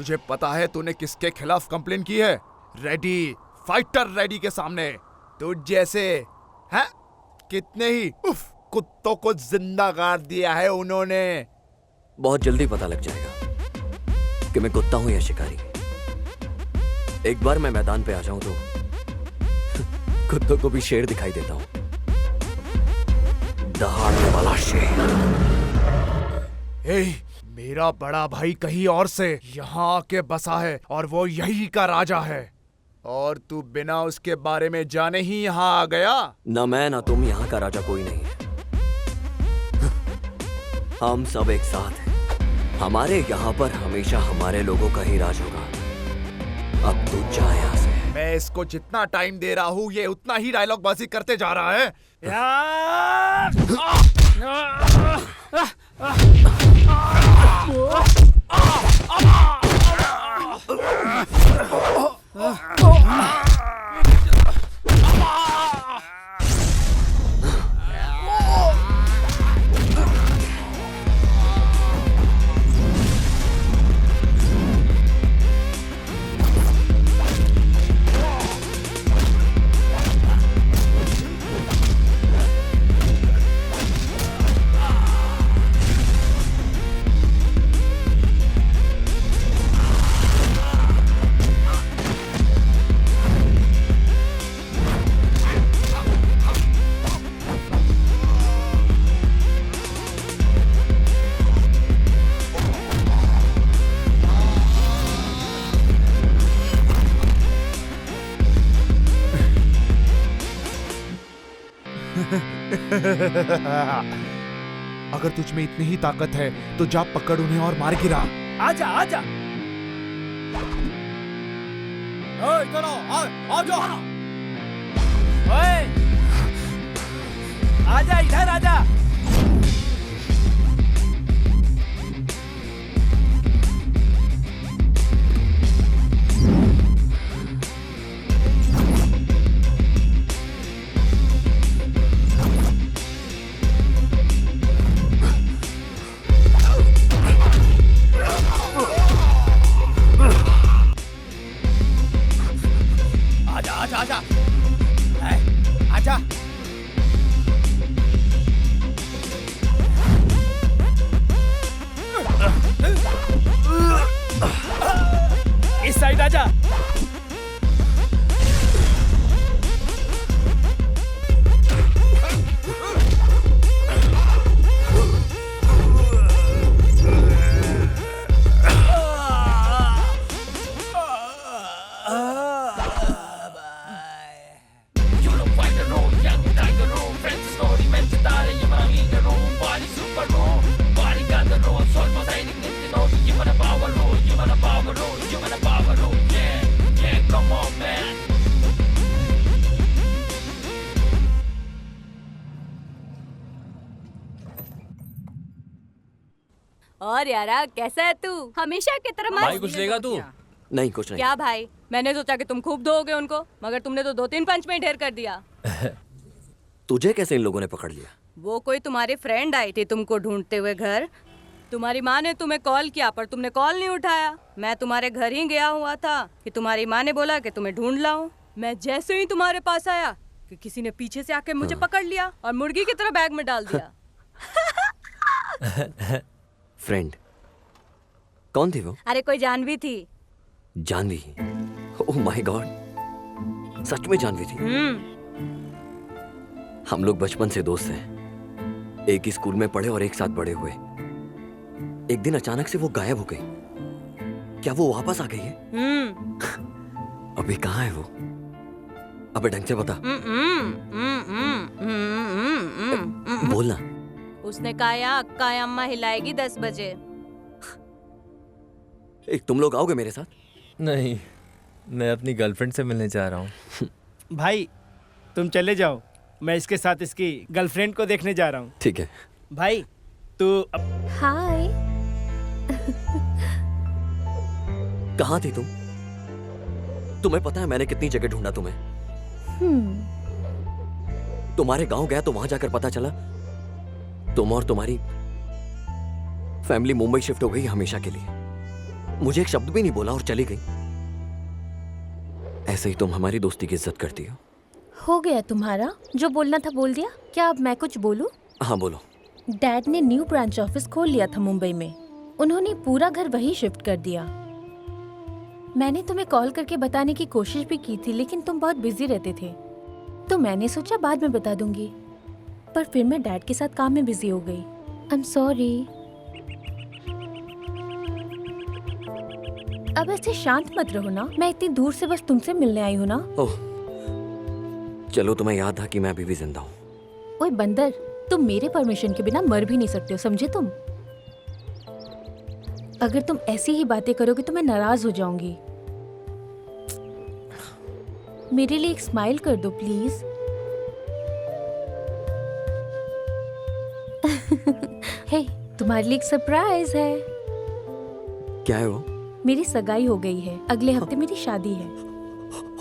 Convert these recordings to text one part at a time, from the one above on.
तुझे पता है तूने किसके खिलाफ कंप्लेन की है? रेडी, फाइटर रेडी के सामने। तुझ जैसे हैं कितने ही कुत्तों को जिंदा गाड़ दिया है उन्होंने। बहुत जल्दी पता लग जाएगा कि मैं कुत्ता हूं या शिकारी। एक बार मैं मैदान पे आ जाऊं तो कुत्तों को भी शेर दिखाई देता हूं, दहाड़ने वाला शेर। मेरा बड़ा भाई कहीं और से यहाँ आके बसा है और वो यही का राजा है, और तू बिना उसके बारे में जाने ही यहाँ आ गया। ना मैं ना तुम, यहाँ का राजा कोई नहीं है। हम सब एक साथ हैं। हमारे यहाँ पर हमेशा हमारे लोगों का ही राज होगा। अब तू जा यहाँ से। मैं इसको जितना टाइम दे रहा हूँ ये उतना ही डायलॉग बाजी करते जा रहा है। अगर तुझ में इतनी ही ताकत है तो जा पकड़ उन्हें और मार गिरा। आजा आजा, इधर आओ, आओ जाओ। ओए, आजा इधर आजा। इस साइड आजा। और यारा कैसा है तू? हमेशा की तरह मस्त। भाई कुछ लेगा तू? नहीं कुछ नहीं। क्या भाई, मैंने सोचा कि तुम खूब दोगे उनको, मगर तुमने तो 2-3 पंच में ढेर कर दिया। तुझे कैसे इन लोगों ने पकड़ लिया? वो कोई तुम्हारे फ्रेंड आई थी तुमको ढूंढते हुए घर। तुम्हारी माँ ने तुम्हें कॉल किया पर तुमने कॉल नहीं उठाया। मैं तुम्हारे घर ही गया हुआ था कि तुम्हारी माँ ने बोला कि तुम्हें ढूंढ लाऊं। मैं जैसे ही तुम्हारे पास आया कि किसी ने पीछे से आके मुझे पकड़ लिया और मुर्गी की तरह बैग में डाल दिया। फ्रेंड कौन थी वो? अरे कोई जानवी थी। जानवी? ओह माय गॉड, सच में जानवी थी? हम लोग बचपन से दोस्त हैं, एक ही स्कूल में पढ़े और एक साथ बड़े हुए। एक दिन अचानक से वो गायब हो गई। क्या वो वापस आ गई है? अभी कहाँ है वो? अबे ढंग से बता। बोलना। उसने कहा अक्का अम्मा हिलाएगी 10 बजे। एक तुम लोग आओगे मेरे साथ? नहीं, मैं अपनी गर्लफ्रेंड से मिलने जा रहा हूँ। भाई तुम चले जाओ, मैं इसके साथ इसकी गर्लफ्रेंड को देखने जा रहा हूँ। ठीक है। भाई तू हाय। कहाँ थी तुम? तुम्हें पता है मैंने कितनी जगह ढूंढा तुम्हें। तुम्हारे गांव गया तो वहां जाकर पता चला तुम और तुम्हारी फैमिली मुंबई शिफ्ट हो गई हमेशा के लिए। मुझे एक शब्द भी नहीं बोला और चली गई। ऐसे ही तुम हमारी दोस्ती की इज्जत करती हो गया तुम्हारा, जो बोलना था बोल दिया। क्या अब मैं कुछ बोलूं? हाँ बोलो। डैड ने न्यू ब्रांच ऑफिस खोल लिया था मुंबई में। उन्होंने पूरा घर वहीं शिफ्ट कर दिया। मैंने तुम्हें कॉल करके बताने की कोशिश भी की थी, लेकिन तुम बहुत बिजी रहते थे, तो मैंने सोचा बाद में बता दूंगी। पर फिर मैं डैड के साथ काम में बिजी हो गई। I am sorry. अब ऐसे शांत मत रहो ना, मैं इतनी दूर से बस तुमसे मिलने आई हूँ ना। ओह, चलो तुम्हें याद था कि मैं अभी भी जिंदा हूँ। ओए बंदर, तुम मेरे परमिशन के बिना मर भी नहीं सकते हो, समझे तुम? अगर तुम ऐसी ही बातें करोगे तो मैं नाराज हो जाऊंगी। मेरे लिए एक स्माइल कर दो प्लीज। हे, तुम्हारे लिए एक सरप्राइज है। क्या है वो? मेरी सगाई हो गई है, अगले हफ्ते मेरी शादी है।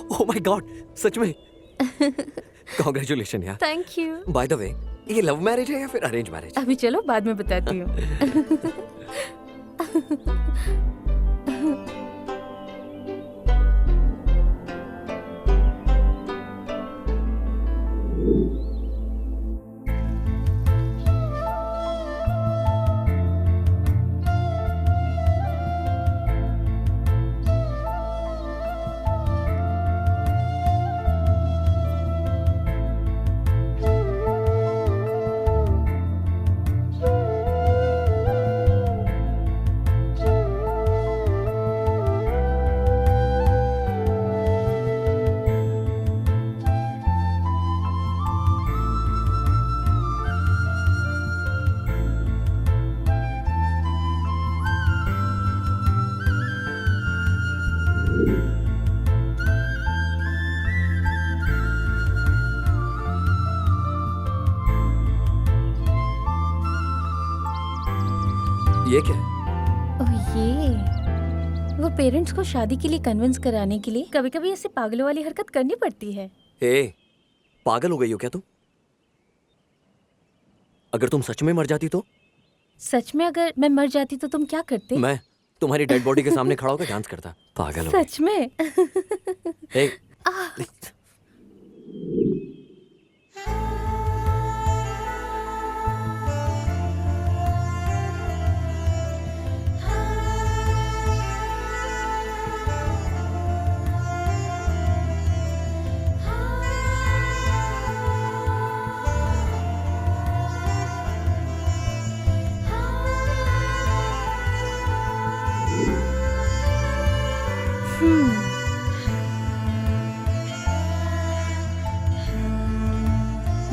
ओह माय गॉड, सच में? कांग्रेचुलेशन यार। Thank you. By the way, ये लव मैरिज है या फिर अरेंज मैरिज? अभी चलो बाद में बताती हूँ। ये क्या है? ओह ये, वो पेरेंट्स को शादी के लिए कन्विंस कराने के लिए कभी कभी ऐसे पागलों वाली हरकत करनी पड़ती है। ए, पागल हो गई हो क्या तुम? अगर तुम सच में मर जाती तो? सच में अगर मैं मर जाती तो तुम क्या करते? मैं तुम्हारी डेड बॉडी के सामने खड़ा होकर डांस करता। पागल हो गई। सच में? ए,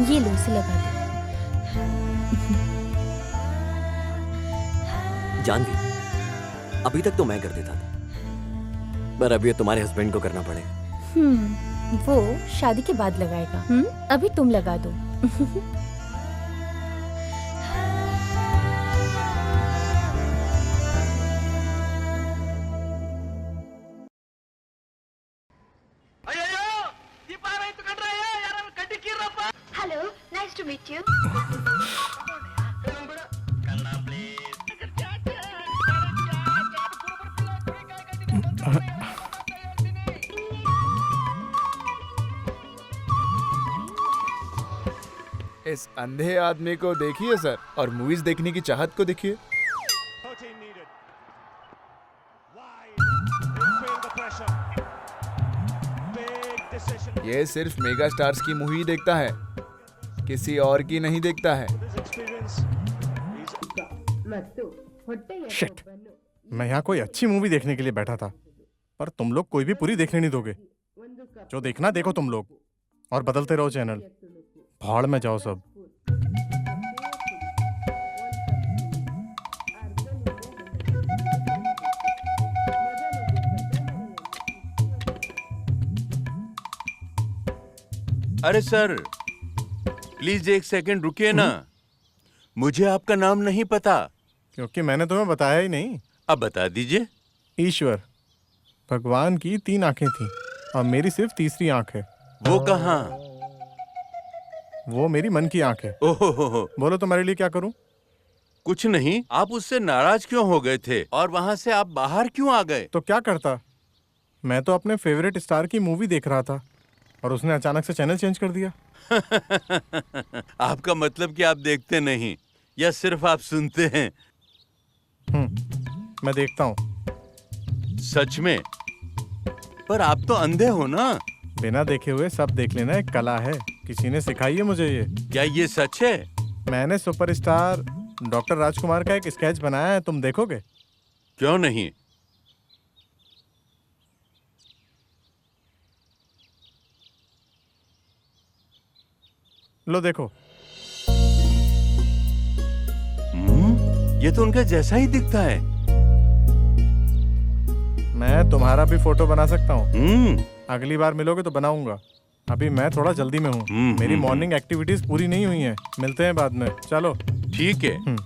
ये लो, इसे लगा दो। जानवी, अभी तक तो मैं कर देता था, पर अभी ये तुम्हारे हस्बैंड को करना पड़ेगा। वो शादी के बाद लगाएगा। अभी तुम लगा दो। Hello, nice to meet you. इस अंधे आदमी को देखिए सर, और मूवीज देखने की चाहत को देखिए। ये सिर्फ मेगा स्टार्स की मूवी देखता है, किसी और की नहीं देखता है। शिट, मैं यहाँ कोई अच्छी मूवी देखने के लिए बैठा था, पर तुम लोग कोई भी पूरी देखने नहीं दोगे। जो देखना देखो तुम लोग, और बदलते रहो चैनल। भाड़ में जाओ सब। अरे सर, प्लीज एक सेकंड रुकिए ना। मुझे आपका नाम नहीं पता। क्योंकि मैंने तुम्हें बताया ही नहीं। अब बता दीजिए। ईश्वर, भगवान की 3 आंखें थी और मेरी सिर्फ तीसरी आंख है। वो कहाँ? वो मेरी मन की आंख है। ओहो। बोलो तुम्हारे लिए क्या करूं? कुछ नहीं, आप उससे नाराज क्यों हो गए थे और वहां से आप बाहर क्यों आ गए? तो क्या करता? मैं तो अपने फेवरेट स्टार की मूवी देख रहा था और उसने अचानक से चैनल चेंज कर दिया। आपका मतलब कि आप देखते नहीं या सिर्फ आप सुनते हैं? मैं देखता हूँ। सच में? पर आप तो अंधे हो ना? बिना देखे हुए सब देख लेना एक कला है, किसी ने सिखाई है मुझे ये। क्या ये सच है? मैंने सुपरस्टार डॉक्टर राजकुमार का एक स्केच बनाया है, तुम देखोगे? क्यों नहीं? लो देखो। ये तो उनके जैसा ही दिखता है। मैं तुम्हारा भी फोटो बना सकता हूँ। अगली बार मिलोगे तो बनाऊंगा। अभी मैं थोड़ा जल्दी में हूँ, मेरी मॉर्निंग एक्टिविटीज पूरी नहीं हुई हैं। मिलते हैं बाद में, चलो। ठीक है।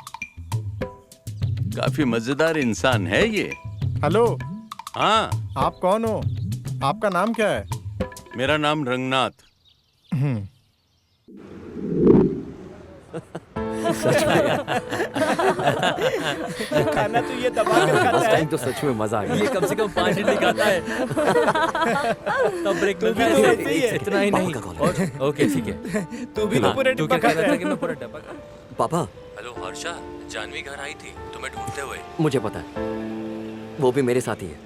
काफी मजेदार इंसान है ये। हेलो। हाँ। आप कौन हो? आपका नाम क्या है? मेरा नाम रंगनाथ। खाना तो ये दबा कर खाता उस है। टाइम तो सच में मजा आ गया। ये कम से कम 5 इडली खाता है। तब ब्रेक मिलता है। तो वैसे ही है। इतना ही नहीं। ओके ठीक है। तू भी तो पूरे तू डिब्बा क्या खाता कहता है। कि मैं पूरा डब्बा खा? पापा, हेलो हर्षा, जानवी घर आई थी तुम्हें ढूंढते हुए। मुझे पता है, वो भी मेरे साथ ही है।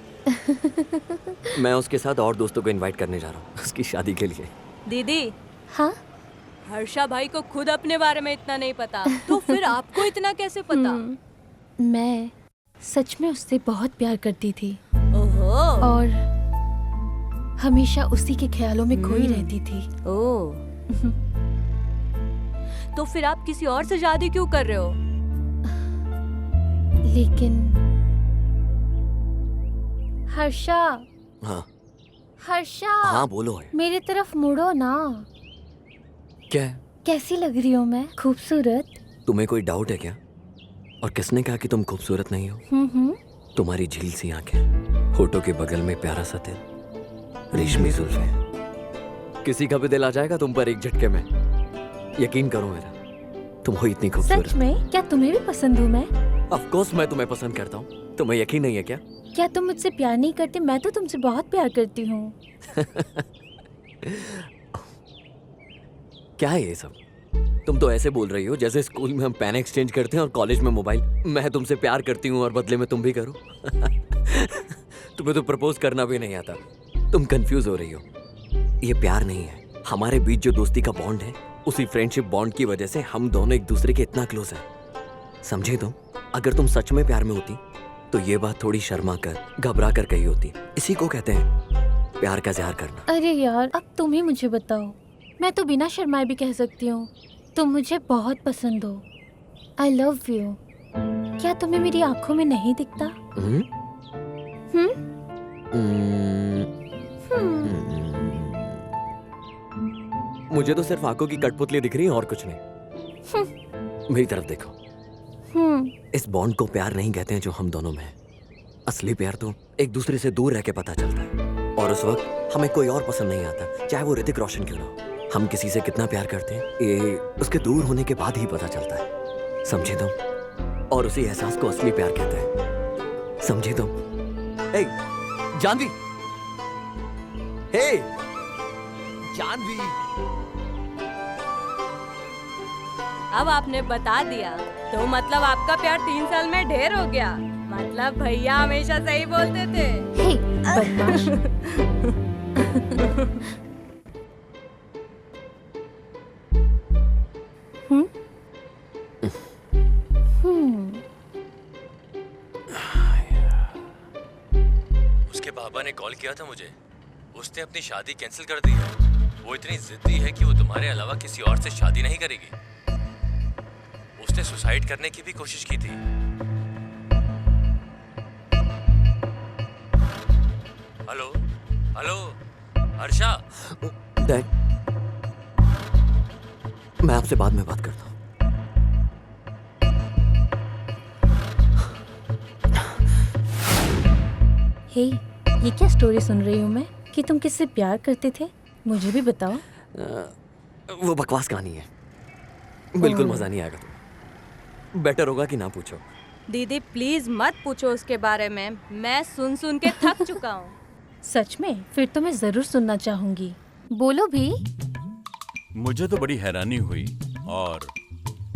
मैं उसके साथ और दोस्तों को इनवाइट करने जा रहा हूँ उसकी शादी के लिए। दीदी, हाँ? हर्षा भाई को खुद अपने बारे में इतना नहीं पता, तो फिर आपको इतना कैसे पता? मैं सच में उससे बहुत प्यार करती थी ओहो। और हमेशा उसी के ख्यालों में खोई रहती थी। ओह। तो फिर आप किसी और से शादी क्यों कर रहे हो? लेकिन हर्षा, हाँ हर्षा, हाँ बोलो है। मेरी तरफ मुड़ो ना। क्या है? कैसी लग रही हूँ मैं? खूबसूरत? तुम्हें कोई डाउट है क्या? और किसने कहा कि तुम खूबसूरत नहीं हो? तुम्हारी झील सी आंखें, होठों के बगल में प्यारा सा दिल, रेशमी जुल्फें, किसी का भी दिल आ जाएगा तुम पर एक झटके में। यकीन करो मेरा, तुम हो इतनी खूबसूरत। सच में? क्या तुम्हें भी पसंद हूँ मैं? ऑफ कोर्स मैं तुम्हें पसंद करता हूँ। तुम्हें यकीन नहीं है क्या? क्या तुम मुझसे प्यार नहीं करते? मैं तो तुमसे बहुत प्यार करती हूँ। क्या है ये सब? तुम तो ऐसे बोल रही हो जैसे स्कूल में हम पेन एक्सचेंज करते हैं और कॉलेज में मोबाइल। मैं तुमसे प्यार करती हूँ और बदले में तुम भी करो। तुम्हें तो प्रपोज करना भी नहीं आता। तुम कंफ्यूज हो रही हो। ये प्यार नहीं है, हमारे बीच जो दोस्ती का बॉन्ड है, उसी फ्रेंडशिप बॉन्ड की वजह से हम दोनों एक दूसरे के इतना क्लोज हैं। समझे तुम? अगर तुम सच में प्यार में होती तो ये बात थोड़ी शर्मा कर, घबरा कर कही होती। इसी को कहते हैं प्यार का इज़हार करना। अरे यार, अब तुम ही मुझे बताओ। मैं तो बिना शर्माए भी कह सकती हूँ तुम मुझे बहुत पसंद हो। आई लव यू। क्या तुम्हें मेरी आंखों में नहीं दिखता? मुझे तो सिर्फ आंखों की कठपुतली दिख रही है और कुछ नहीं। मेरी तरफ देखो। इस बॉन्ड को प्यार नहीं कहते हैं जो हम दोनों में है। असली प्यार तो एक दूसरे से दूर रह के पता चलता है, और उस वक्त हमें कोई और पसंद नहीं आता, चाहे वो ऋतिक रोशन क्यों ना हो। हम किसी से कितना प्यार करते हैं ये उसके दूर होने के बाद ही पता चलता है। समझे तुम? और उसी एहसास को असली प्यार कहते हैं। समझे तुम? हे जानवी, हे जानवी। अब आपने बता दिया तो मतलब आपका प्यार 3 साल में ढेर हो गया। मतलब भैया हमेशा सही बोलते थे। हे, बदमाश। उसके पापा ने कॉल किया था मुझे। उसने अपनी शादी कैंसिल कर दी है। वो इतनी जिद्दी है कि वो तुम्हारे अलावा किसी और से शादी नहीं करेगी। उसने सुसाइड करने की भी कोशिश की थी। Hello hello Harsha. डैड, मैं आपसे बाद में बात करता हूँ। हे, ये क्या स्टोरी सुन रही हूँ मैं कि तुम किससे प्यार करते थे? मुझे भी बताओ। वो बकवास कहानी है, बिल्कुल मजा नहीं आएगा तुम्हें। बेटर होगा कि ना पूछो। दीदी प्लीज मत पूछो उसके बारे में, मैं सुन सुन के थक चुका हूँ। सच में? फिर तो मैं जरूर सुनना चाहूंगी। बोलो भी। मुझे तो बड़ी हैरानी हुई और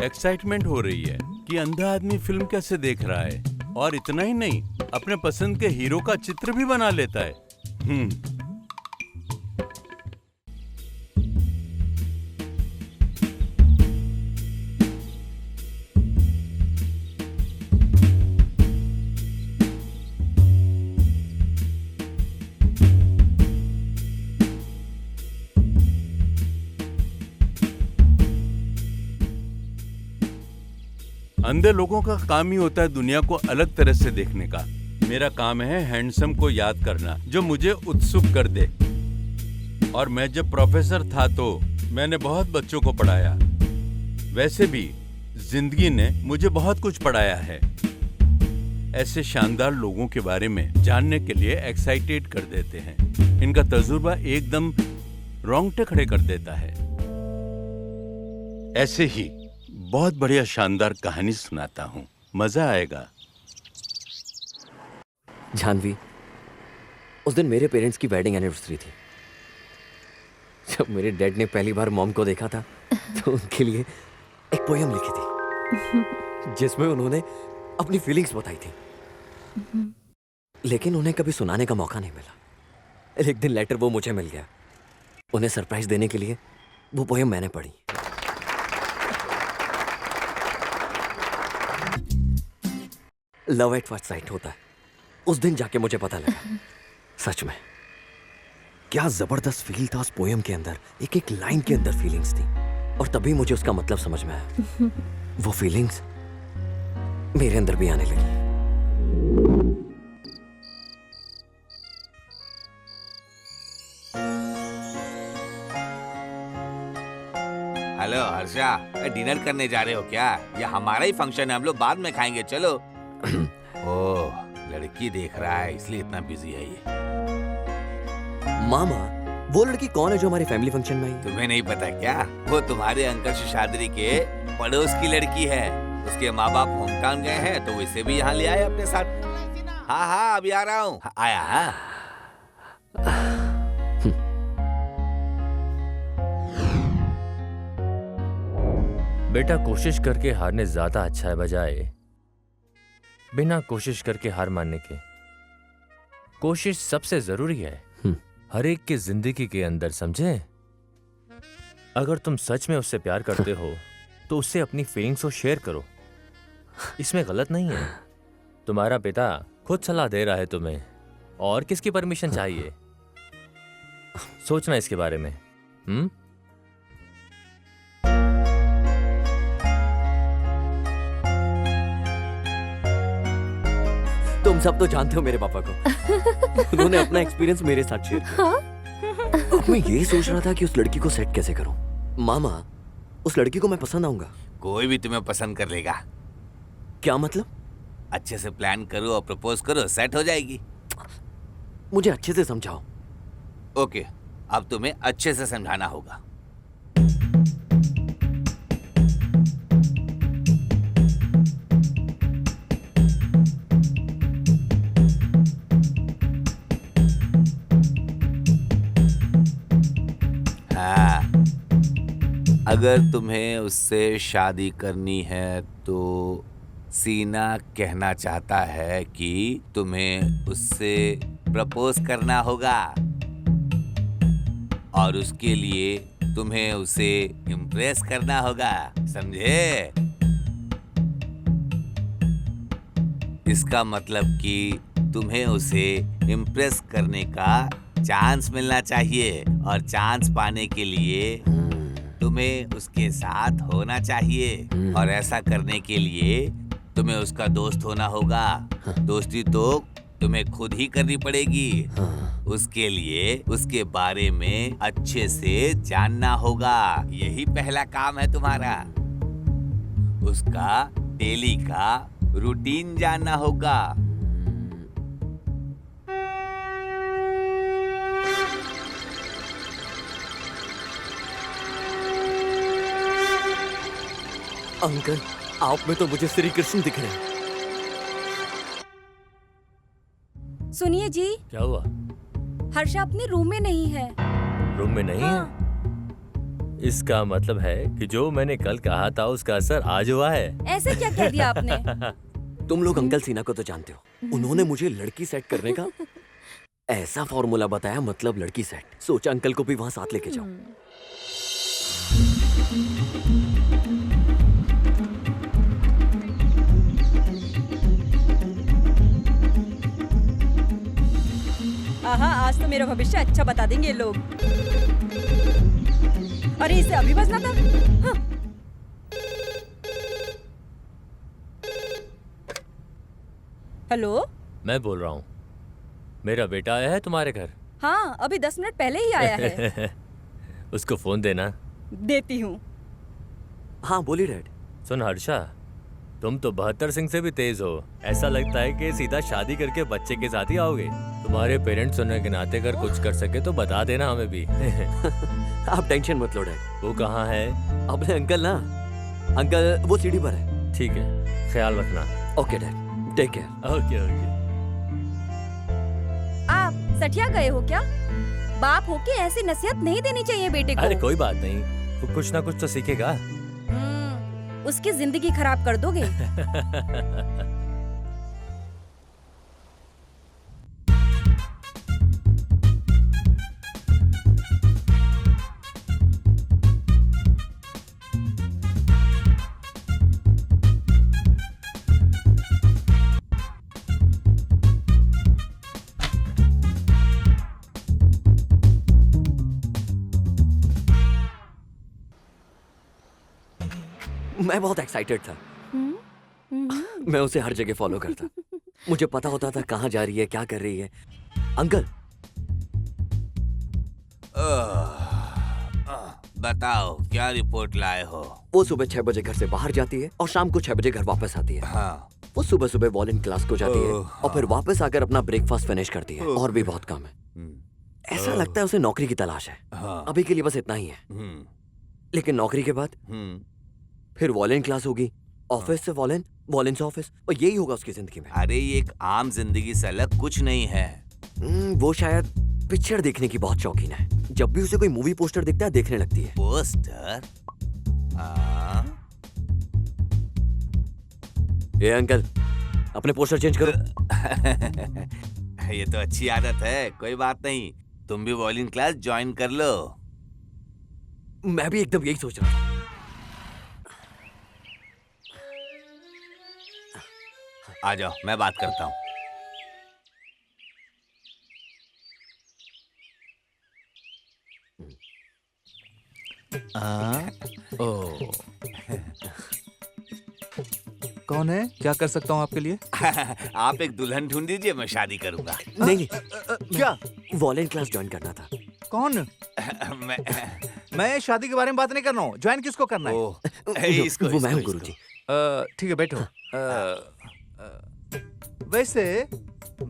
एक्साइटमेंट हो रही है कि अंधा आदमी फिल्म कैसे देख रहा है, और इतना ही नहीं, अपने पसंद के हीरो का चित्र भी बना लेता है। अंधे लोगों का काम ही होता है दुनिया को अलग तरह से देखने का। मेरा काम है हैंडसम को याद करना, जो मुझे उत्सुक कर दे। और मैं जब प्रोफेसर था तो मैंने बहुत बच्चों को पढ़ाया। वैसे भी जिंदगी ने मुझे बहुत कुछ पढ़ाया है। ऐसे शानदार लोगों के बारे में जानने के लिए एक्साइटेड कर देते हैं। इनका तजुर्बा एकदम रोंगटे खड़े कर देता है। ऐसे ही बहुत बढ़िया शानदार कहानी सुनाता हूँ, मजा आएगा। जानवी, उस दिन मेरे पेरेंट्स की वेडिंग एनिवर्सरी थी। जब मेरे डैड ने पहली बार मॉम को देखा था तो उनके लिए एक पोयम लिखी थी जिसमें उन्होंने अपनी फीलिंग्स बताई थी, लेकिन उन्हें कभी सुनाने का मौका नहीं मिला। एक दिन लेटर वो मुझे मिल गया। उन्हें सरप्राइज देने के लिए वो पोयम मैंने पढ़ी। लव एट फर्स्ट साइट होता है। उस दिन जाके मुझे पता लगा, सच में क्या जबरदस्त फील था उस पोयम के अंदर। एक एक लाइन के अंदर फीलिंग्स थी, और तभी मुझे उसका मतलब समझ में आया। वो फीलिंग्स मेरे अंदर भी आने लगी। हेलो हर्षा, डिनर करने जा रहे हो क्या? ये हमारा ही फंक्शन है, हम लोग बाद में खाएंगे, चलो। ओह, लड़की देख रहा है इसलिए इतना बिजी है ये। मामा, वो लड़की कौन है जो हमारे फैमिली फंक्शन में आई? तुम्हें नहीं पता क्या? वो तुम्हारे अंकल शेषाद्री के पड़ोस की लड़की है। उसके माँ बाप होम टाउन गए हैं तो इसे भी यहाँ ले आए अपने साथ। हाँ हाँ, अभी आ रहा हूँ। आया हाँ? बेटा, कोशिश करके हारने ज्यादा अच्छा है बजाय बिना कोशिश करके हार मानने के। कोशिश सबसे जरूरी है हर एक की जिंदगी के अंदर, समझे? अगर तुम सच में उससे प्यार करते हो तो उससे अपनी फीलिंग्स को शेयर करो, इसमें गलत नहीं है। तुम्हारा पिता खुद सलाह दे रहा है तुम्हें, और किसकी परमिशन चाहिए? सोचना इसके बारे में। तुम सब तो जानते हो मेरे पापा को। उन्होंने अपना एक्सपीरियंस मेरे साथ शेयर किया। अब मैं यही सोच रहा था कि उस लड़की को सेट कैसे करूं। मामा, उस लड़की को मैं पसंद आऊंगा? कोई भी तुम्हें पसंद कर लेगा। क्या मतलब? अच्छे से प्लान करो और प्रपोज करो, सेट हो जाएगी। मुझे अच्छे से समझाओ। ओके, अब तुम्हें अच्छे से समझाना होगा। अगर तुम्हें उससे शादी करनी है तो सीना कहना चाहता है कि तुम्हें उससे प्रपोज करना होगा, और उसके लिए तुम्हें उसे इम्प्रेस करना होगा, समझे? इसका मतलब कि तुम्हें उसे इम्प्रेस करने का चांस मिलना चाहिए, और चांस पाने के लिए तुम्हें उसके साथ होना चाहिए, और ऐसा करने के लिए तुम्हें उसका दोस्त होना होगा। दोस्ती तो तुम्हें खुद ही करनी पड़ेगी। उसके लिए उसके बारे में अच्छे से जानना होगा। यही पहला काम है तुम्हारा। उसका डेली का रूटीन जानना होगा। अंकल, आप में तो मुझे श्री कृष्ण दिख रहे हैं। सुनिए जी, क्या हुआ? हर्षा अपने रूम में नहीं है। रूम में नहीं है? इसका मतलब है कि जो मैंने कल कहा था उसका असर आज हुआ है। ऐसे क्या कह दिया आपने? तुम लोग अंकल सिन्हा को तो जानते हो, उन्होंने मुझे लड़की सेट करने का ऐसा फॉर्मूला बताया, मतलब लड़की सेट। सोचा अंकल को भी वहां साथ लेके जाऊं। आहा, आज तो मेरा भविष्य अच्छा बता देंगे ये लोग। अरे इसे अभी बजना था। हाँ। हेलो, मैं बोल रहा हूँ, मेरा बेटा आया है तुम्हारे घर। हाँ अभी 10 मिनट पहले ही आया है। उसको फोन देना। देती हूँ। हाँ बोली डैड। सुन हर्षा, तुम तो 72 सिंह से भी तेज हो। ऐसा लगता है कि सीधा शादी करके बच्चे के साथ ही आओगे। तुम्हारे पेरेंट्स होने के नाते अगर कुछ कर सके तो बता देना हमें भी। आप टेंशन मत लो डैड। वो कहाँ है? अपने अंकल ना, अंकल वो सीढ़ी पर है। ठीक है, ख्याल रखना। Okay dad, take care. Okay okay. आप सठिया गए हो क्या? बाप हो के ऐसी नसीहत नहीं देनी चाहिए बेटे को। अरे कोई बात नहीं, वो कुछ ना कुछ तो सीखेगा। उसकी जिंदगी खराब कर दोगे। मैं बहुत एक्साइटेड था। मैं उसे हर जगह फॉलो करता। मुझे पता होता था कहाँ जा रही है, क्या कर रही है। अंकल बताओ क्या रिपोर्ट लाए हो? वो सुबह 6 बजे घर से बाहर जाती है और शाम को 6 बजे घर वापस आती है। हाँ। वो सुबह सुबह वॉलिन क्लास को जाती है और फिर वापस आकर अपना ब्रेकफास्ट फिनिश करती है। और भी बहुत काम है। ऐसा लगता है उसे नौकरी की तलाश है। अभी के लिए बस इतना ही है। लेकिन नौकरी के बाद फिर वॉलिन क्लास होगी, ऑफिस से वॉलिन, वॉलिन से ऑफिस, और यही होगा उसकी जिंदगी में। अरे ये एक आम जिंदगी से अलग कुछ नहीं है। वो शायद पिक्चर देखने की बहुत शौकीन है। जब भी उसे कोई मूवी पोस्टर दिखता है देखने लगती है। पोस्टर? ये अंकल, अपने पोस्टर चेंज करो। ये तो अच्छी आदत है, कोई बात नहीं। तुम भी वॉलिन क्लास ज्वाइन कर लो। मैं भी एकदम यही सोच रहा था। आ जाओ, मैं बात करता हूँ। कौन है? क्या कर सकता हूँ आपके लिए? आप एक दुल्हन ढूंढ दीजिए, मैं शादी करूंगा। नहीं, क्या? वॉलिन क्लास ज्वाइन करना था। कौन? मैं शादी के बारे में बात नहीं कर रहा हूँ। ज्वाइन किसको करना है? इसको, वो मैं हूँ गुरुजी। ठीक है, बैठो। वैसे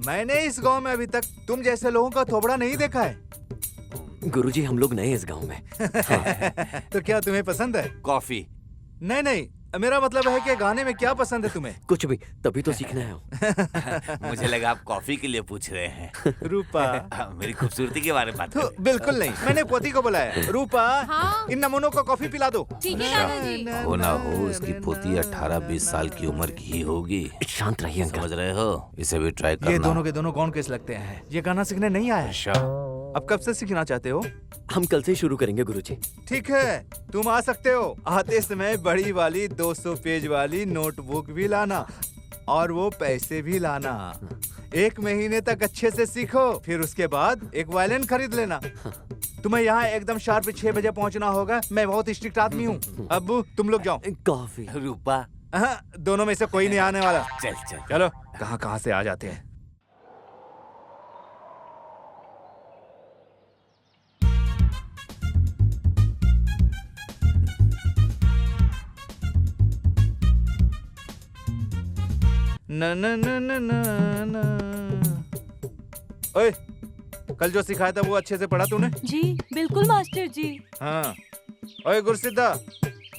मैंने इस गांव में अभी तक तुम जैसे लोगों का थोबड़ा नहीं देखा है। गुरुजी, हम लोग नए इस गांव में। हाँ। तो क्या तुम्हें पसंद है? कॉफी? नहीं नहीं, मेरा मतलब है कि गाने में क्या पसंद है तुम्हें? कुछ भी, तभी तो सीखना है। मुझे लगा आप कॉफी के लिए पूछ रहे हैं। रूपा, मेरी खूबसूरती के बारे में बात कर। बिल्कुल नहीं, मैंने पोती को बुलाया। रूपा, हाँ? इन नमूनों को कॉफी पिला दो। ठीक है दादाजी। हो ना हो, इसकी पोती 18-20 साल की उम्र की ही होगी। शांत रहिए अंकल। समझ रहे हो? इसे भी ट्राई करना। ये दोनों के दोनों कौन केस लगते हैं। ये गाना सीखने नहीं आया। अब कब से सीखना चाहते हो? हम कल से ही शुरू करेंगे गुरुजी। ठीक है, तुम आ सकते हो। आते समय बड़ी वाली 200 पेज वाली नोटबुक भी लाना और वो पैसे भी लाना। 1 महीने तक अच्छे से सीखो, फिर उसके बाद एक वायलिन खरीद लेना। तुम्हें यहाँ एकदम शार्प 6 बजे पहुँचना होगा। मैं बहुत स्ट्रिक्ट आदमी हूँ। अब तुम लोग जाओ। कॉफी। रूपा, दोनों में से कोई नहीं आने वाला। चल चल चलो, कहाँ से आ जाते हैं। न न न न न न। ओए, कल जो सिखाया था वो अच्छे से पढ़ा तूने? जी बिल्कुल मास्टर जी। हाँ। ओए गुरसिद्धा,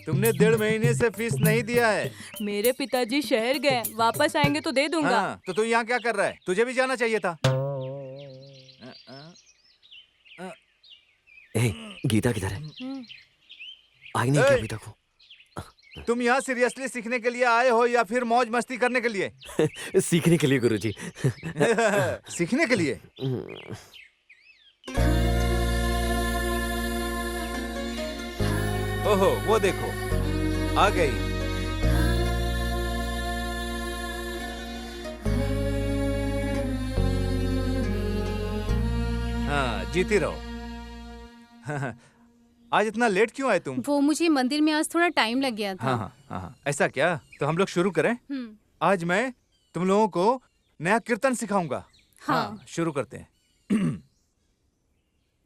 तुमने 1.5 महीने से फीस नहीं दिया है। मेरे पिताजी शहर गए, वापस आएंगे तो दे दूंगा। हाँ, तो तू यहाँ क्या कर रहा है? तुझे भी जाना चाहिए था। ए, गीता किधर है? आई नहीं क्या अभी तक वो? तुम यहाँ सीरियसली सीखने के लिए आए हो या फिर मौज मस्ती करने के लिए? सीखने के लिए गुरुजी। सीखने के लिए? ओहो, वो देखो आ गई। हाँ, जीती रहो। आज इतना लेट क्यों आए तुम? वो मुझे मंदिर में आज थोड़ा टाइम लग गया था। हाँ, ऐसा क्या? तो हम लोग शुरू करें? आज मैं तुम लोगों को नया कीर्तन सिखाऊंगा। हाँ, शुरू करते हैं।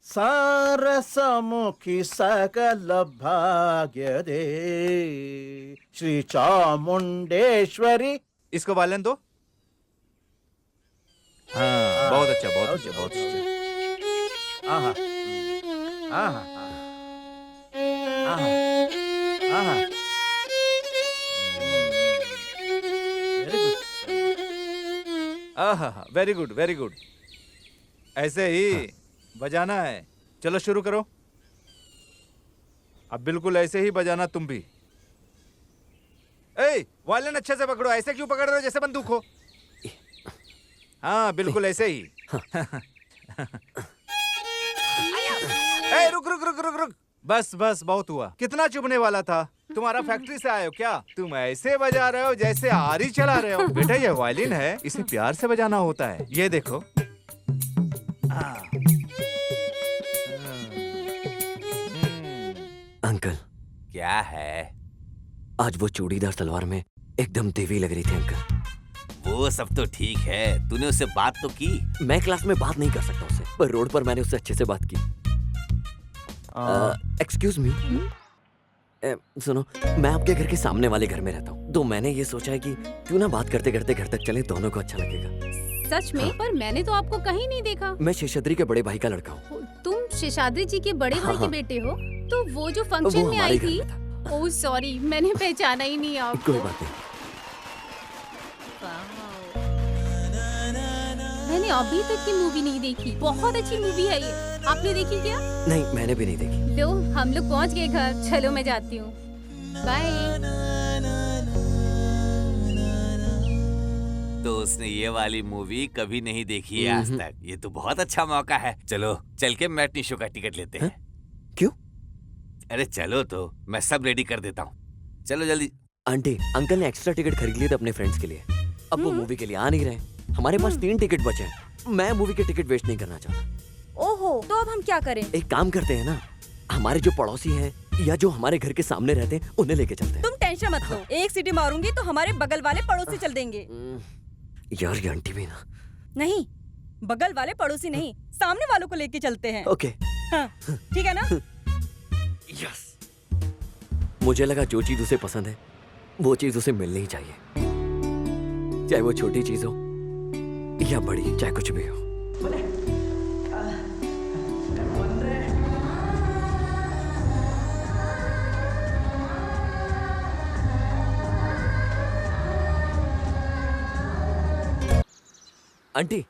सारसमुखी सकल भाग्य दे श्री चामुंडेश्वरी। इसको वालन दो। हाँ, बहुत अच्छा, बहुत अच्छा, बहुत अच्छा। आहा, आहा, आहा, आहा। आहा, वेरी गुड, वेरी गुड। ऐसे ही बजाना है। चलो शुरू करो। अब बिल्कुल ऐसे ही बजाना तुम भी। ए, वायलिन अच्छे से पकड़ो। ऐसे क्यों पकड़ रहे हो जैसे बंदूक हो? हाँ, बिल्कुल ऐसे ही। ए, रुक रुक रुक रुक रुक। बस बस, बहुत हुआ। कितना चुभने वाला था? तुम्हारा फैक्ट्री से आए हो क्या? तुम ऐसे बजा रहे हो जैसे आरी चला रहे हो। बेटा, ये वायलिन है, इसे प्यार से बजाना होता है। ये देखो। अंकल, क्या है? आज वो चूड़ीदार सलवार में एकदम देवी लग रही थी अंकल। वो सब तो ठीक है, तूने उससे बात तो की? मैं क्लास में बात नहीं कर सकता उससे, पर रोड पर मैंने उससे अच्छे से बात की। एक्सक्यूज मी, सुनो, मैं आपके घर के सामने वाले घर में रहता हूँ, तो मैंने ये सोचा है कि क्यों ना बात करते करते घर तक चले, दोनों को अच्छा लगेगा। सच में? पर मैंने तो आपको कहीं नहीं देखा। मैं शेषाद्री के बड़े भाई का लड़का हूँ। तुम शेषाद्री जी के बड़े भाई के बेटे हो? तो वो जो फंक्शन में आई थी। ओह सॉरी, मैंने पहचाना ही नहीं आपको। कोई बात नहीं। मैंने अभी तक की मूवी नहीं देखी। बहुत अच्छी मूवी है ये। आपने देखी क्या? नहीं, मैंने भी नहीं देखी। लो, हम लोग पहुंच गए घर। चलो मैं जाती हूँ। बाय। तो उसने ये वाली मूवी कभी नहीं देखी है आज तक। ये तो बहुत अच्छा मौका है। चलो चल के मैटनी शो का टिकट लेते हैं। क्यों? अरे चलो, तो मैं सब रेडी कर देता हूँ। चलो जल्दी। आंटी, अंकल ने एक्स्ट्रा टिकट खरीद लिए थे अपने फ्रेंड्स के लिए। अब वो मूवी के लिए आ नहीं रहे। हमारे पास 3 टिकट बचे हैं। मैं मूवी के टिकट वेस्ट नहीं करना चाहता। ओहो, तो अब हम क्या करें? एक काम करते हैं ना, हमारे जो पड़ोसी हैं या जो हमारे घर के सामने रहते हैं उन्हें लेके चलते हैं। तुम टेंशन मत लो। एक सीटी मारूंगी तो हमारे बगल वाले पड़ोसी चल देंगे। यार, ये आंटी भी ना। नहीं, बगल वाले पड़ोसी नहीं, सामने वालों को लेके चलते हैं। ओके। हाँ, ठीक है ना? यस। मुझे लगा जो चीज उसे पसंद है वो चीज उसे मिलनी ही चाहिए, चाहे वो छोटी चीज हो या बड़ी, चाहे कुछ भी हो। आंटी,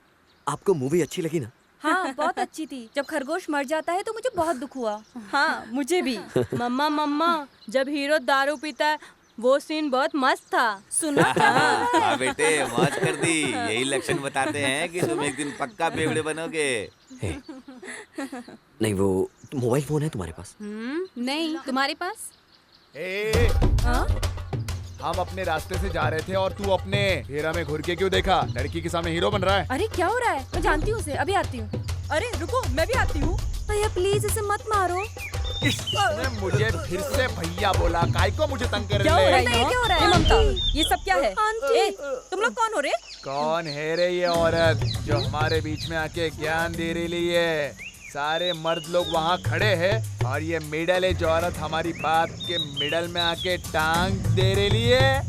आपको मूवी अच्छी लगी ना? हाँ, बहुत अच्छी थी। जब खरगोश मर जाता है तो मुझे बहुत दुख हुआ। हाँ, मुझे भी। मम्मा मम्मा, जब हीरो दारू पीता है वो सीन बहुत मस्त था। सुना था? हाँ बेटे, मौज कर दी। यही लक्षण बताते हैं कि तुम एक दिन पक्का बेवड़े बनोगे। नहीं, वो मोबाइल फोन है तुम्हारे पास? नहीं, तुम्हारे पास? हम अपने रास्ते से जा रहे थे और तू अपने हेरा में घुर के क्यों देखा? लड़की के सामने हीरो बन रहा है। अरे क्या हो रहा है? मैं जानती हूँ उसे, अभी आती हूँ। अरे रुको, मैं भी आती हूँ। भैया प्लीज इसे मत मारो। इसने मुझे फिर से भैया बोला। काय को मुझे तंग कर क्या हो रहा है? क्या हो रहा है? ममता, ये सब क्या है? ए, तुम लोग कौन हो रे? कौन है रे ये औरत जो हमारे बीच में आके ज्ञान दे रही है? सारे मर्द लोग वहाँ खड़े हैं और ये मिडल एज औरत हमारी बात के मिडल में आके टांग दे रही है।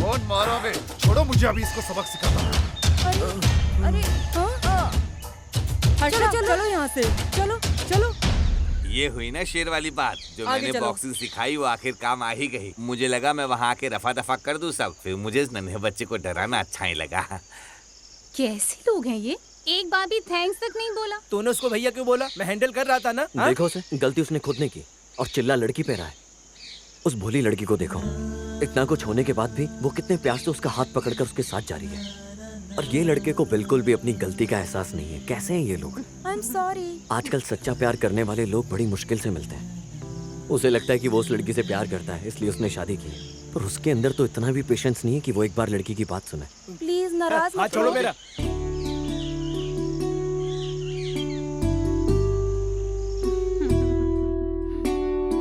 कौन मारोगे? छोड़ो मुझे, अभी इसको सबक सिखाता हूँ। अरे, चलो चलो चलो यहाँ से, चलो चलो। ये हुई ना शेर वाली बात। जो आगे मैंने चलो। बॉक्सिंग सिखाई वो आखिर काम आ ही गई। मुझे लगा मैं वहाँ आके रफा दफा कर दूं सब, फिर मुझे इस नन्हे बच्चे को डराना अच्छा ही लगा। कैसे लोग हैं ये? एक बार भी थैंक्स तक नहीं बोला। तूने उसको भैया क्यों बोला? मैं हैंडल कर रहा था ना। हाँ? देखो उसे, गलती उसने खुद ने की और चिल्ला लड़की पे रहा है। उस भोली लड़की को देखो, इतना कुछ होने के बाद भी वो कितने प्यार से उसका हाथ पकड़कर उसके साथ जा रही है। और ये लड़के को बिल्कुल भी अपनी गलती का एहसास नहीं है। कैसे हैं ये लोग? I am sorry. आजकल सच्चा प्यार करने वाले लोग बड़ी मुश्किल से मिलते हैं। उसे लगता है कि वो उस लड़की से प्यार करता है, इसलिए उसने शादी की, पर उसके अंदर तो इतना भी पेशेंस नहीं है कि वो एक बार लड़की की बात सुने। प्लीज नाराज हाँ मत छोड़ो हो। मेरा।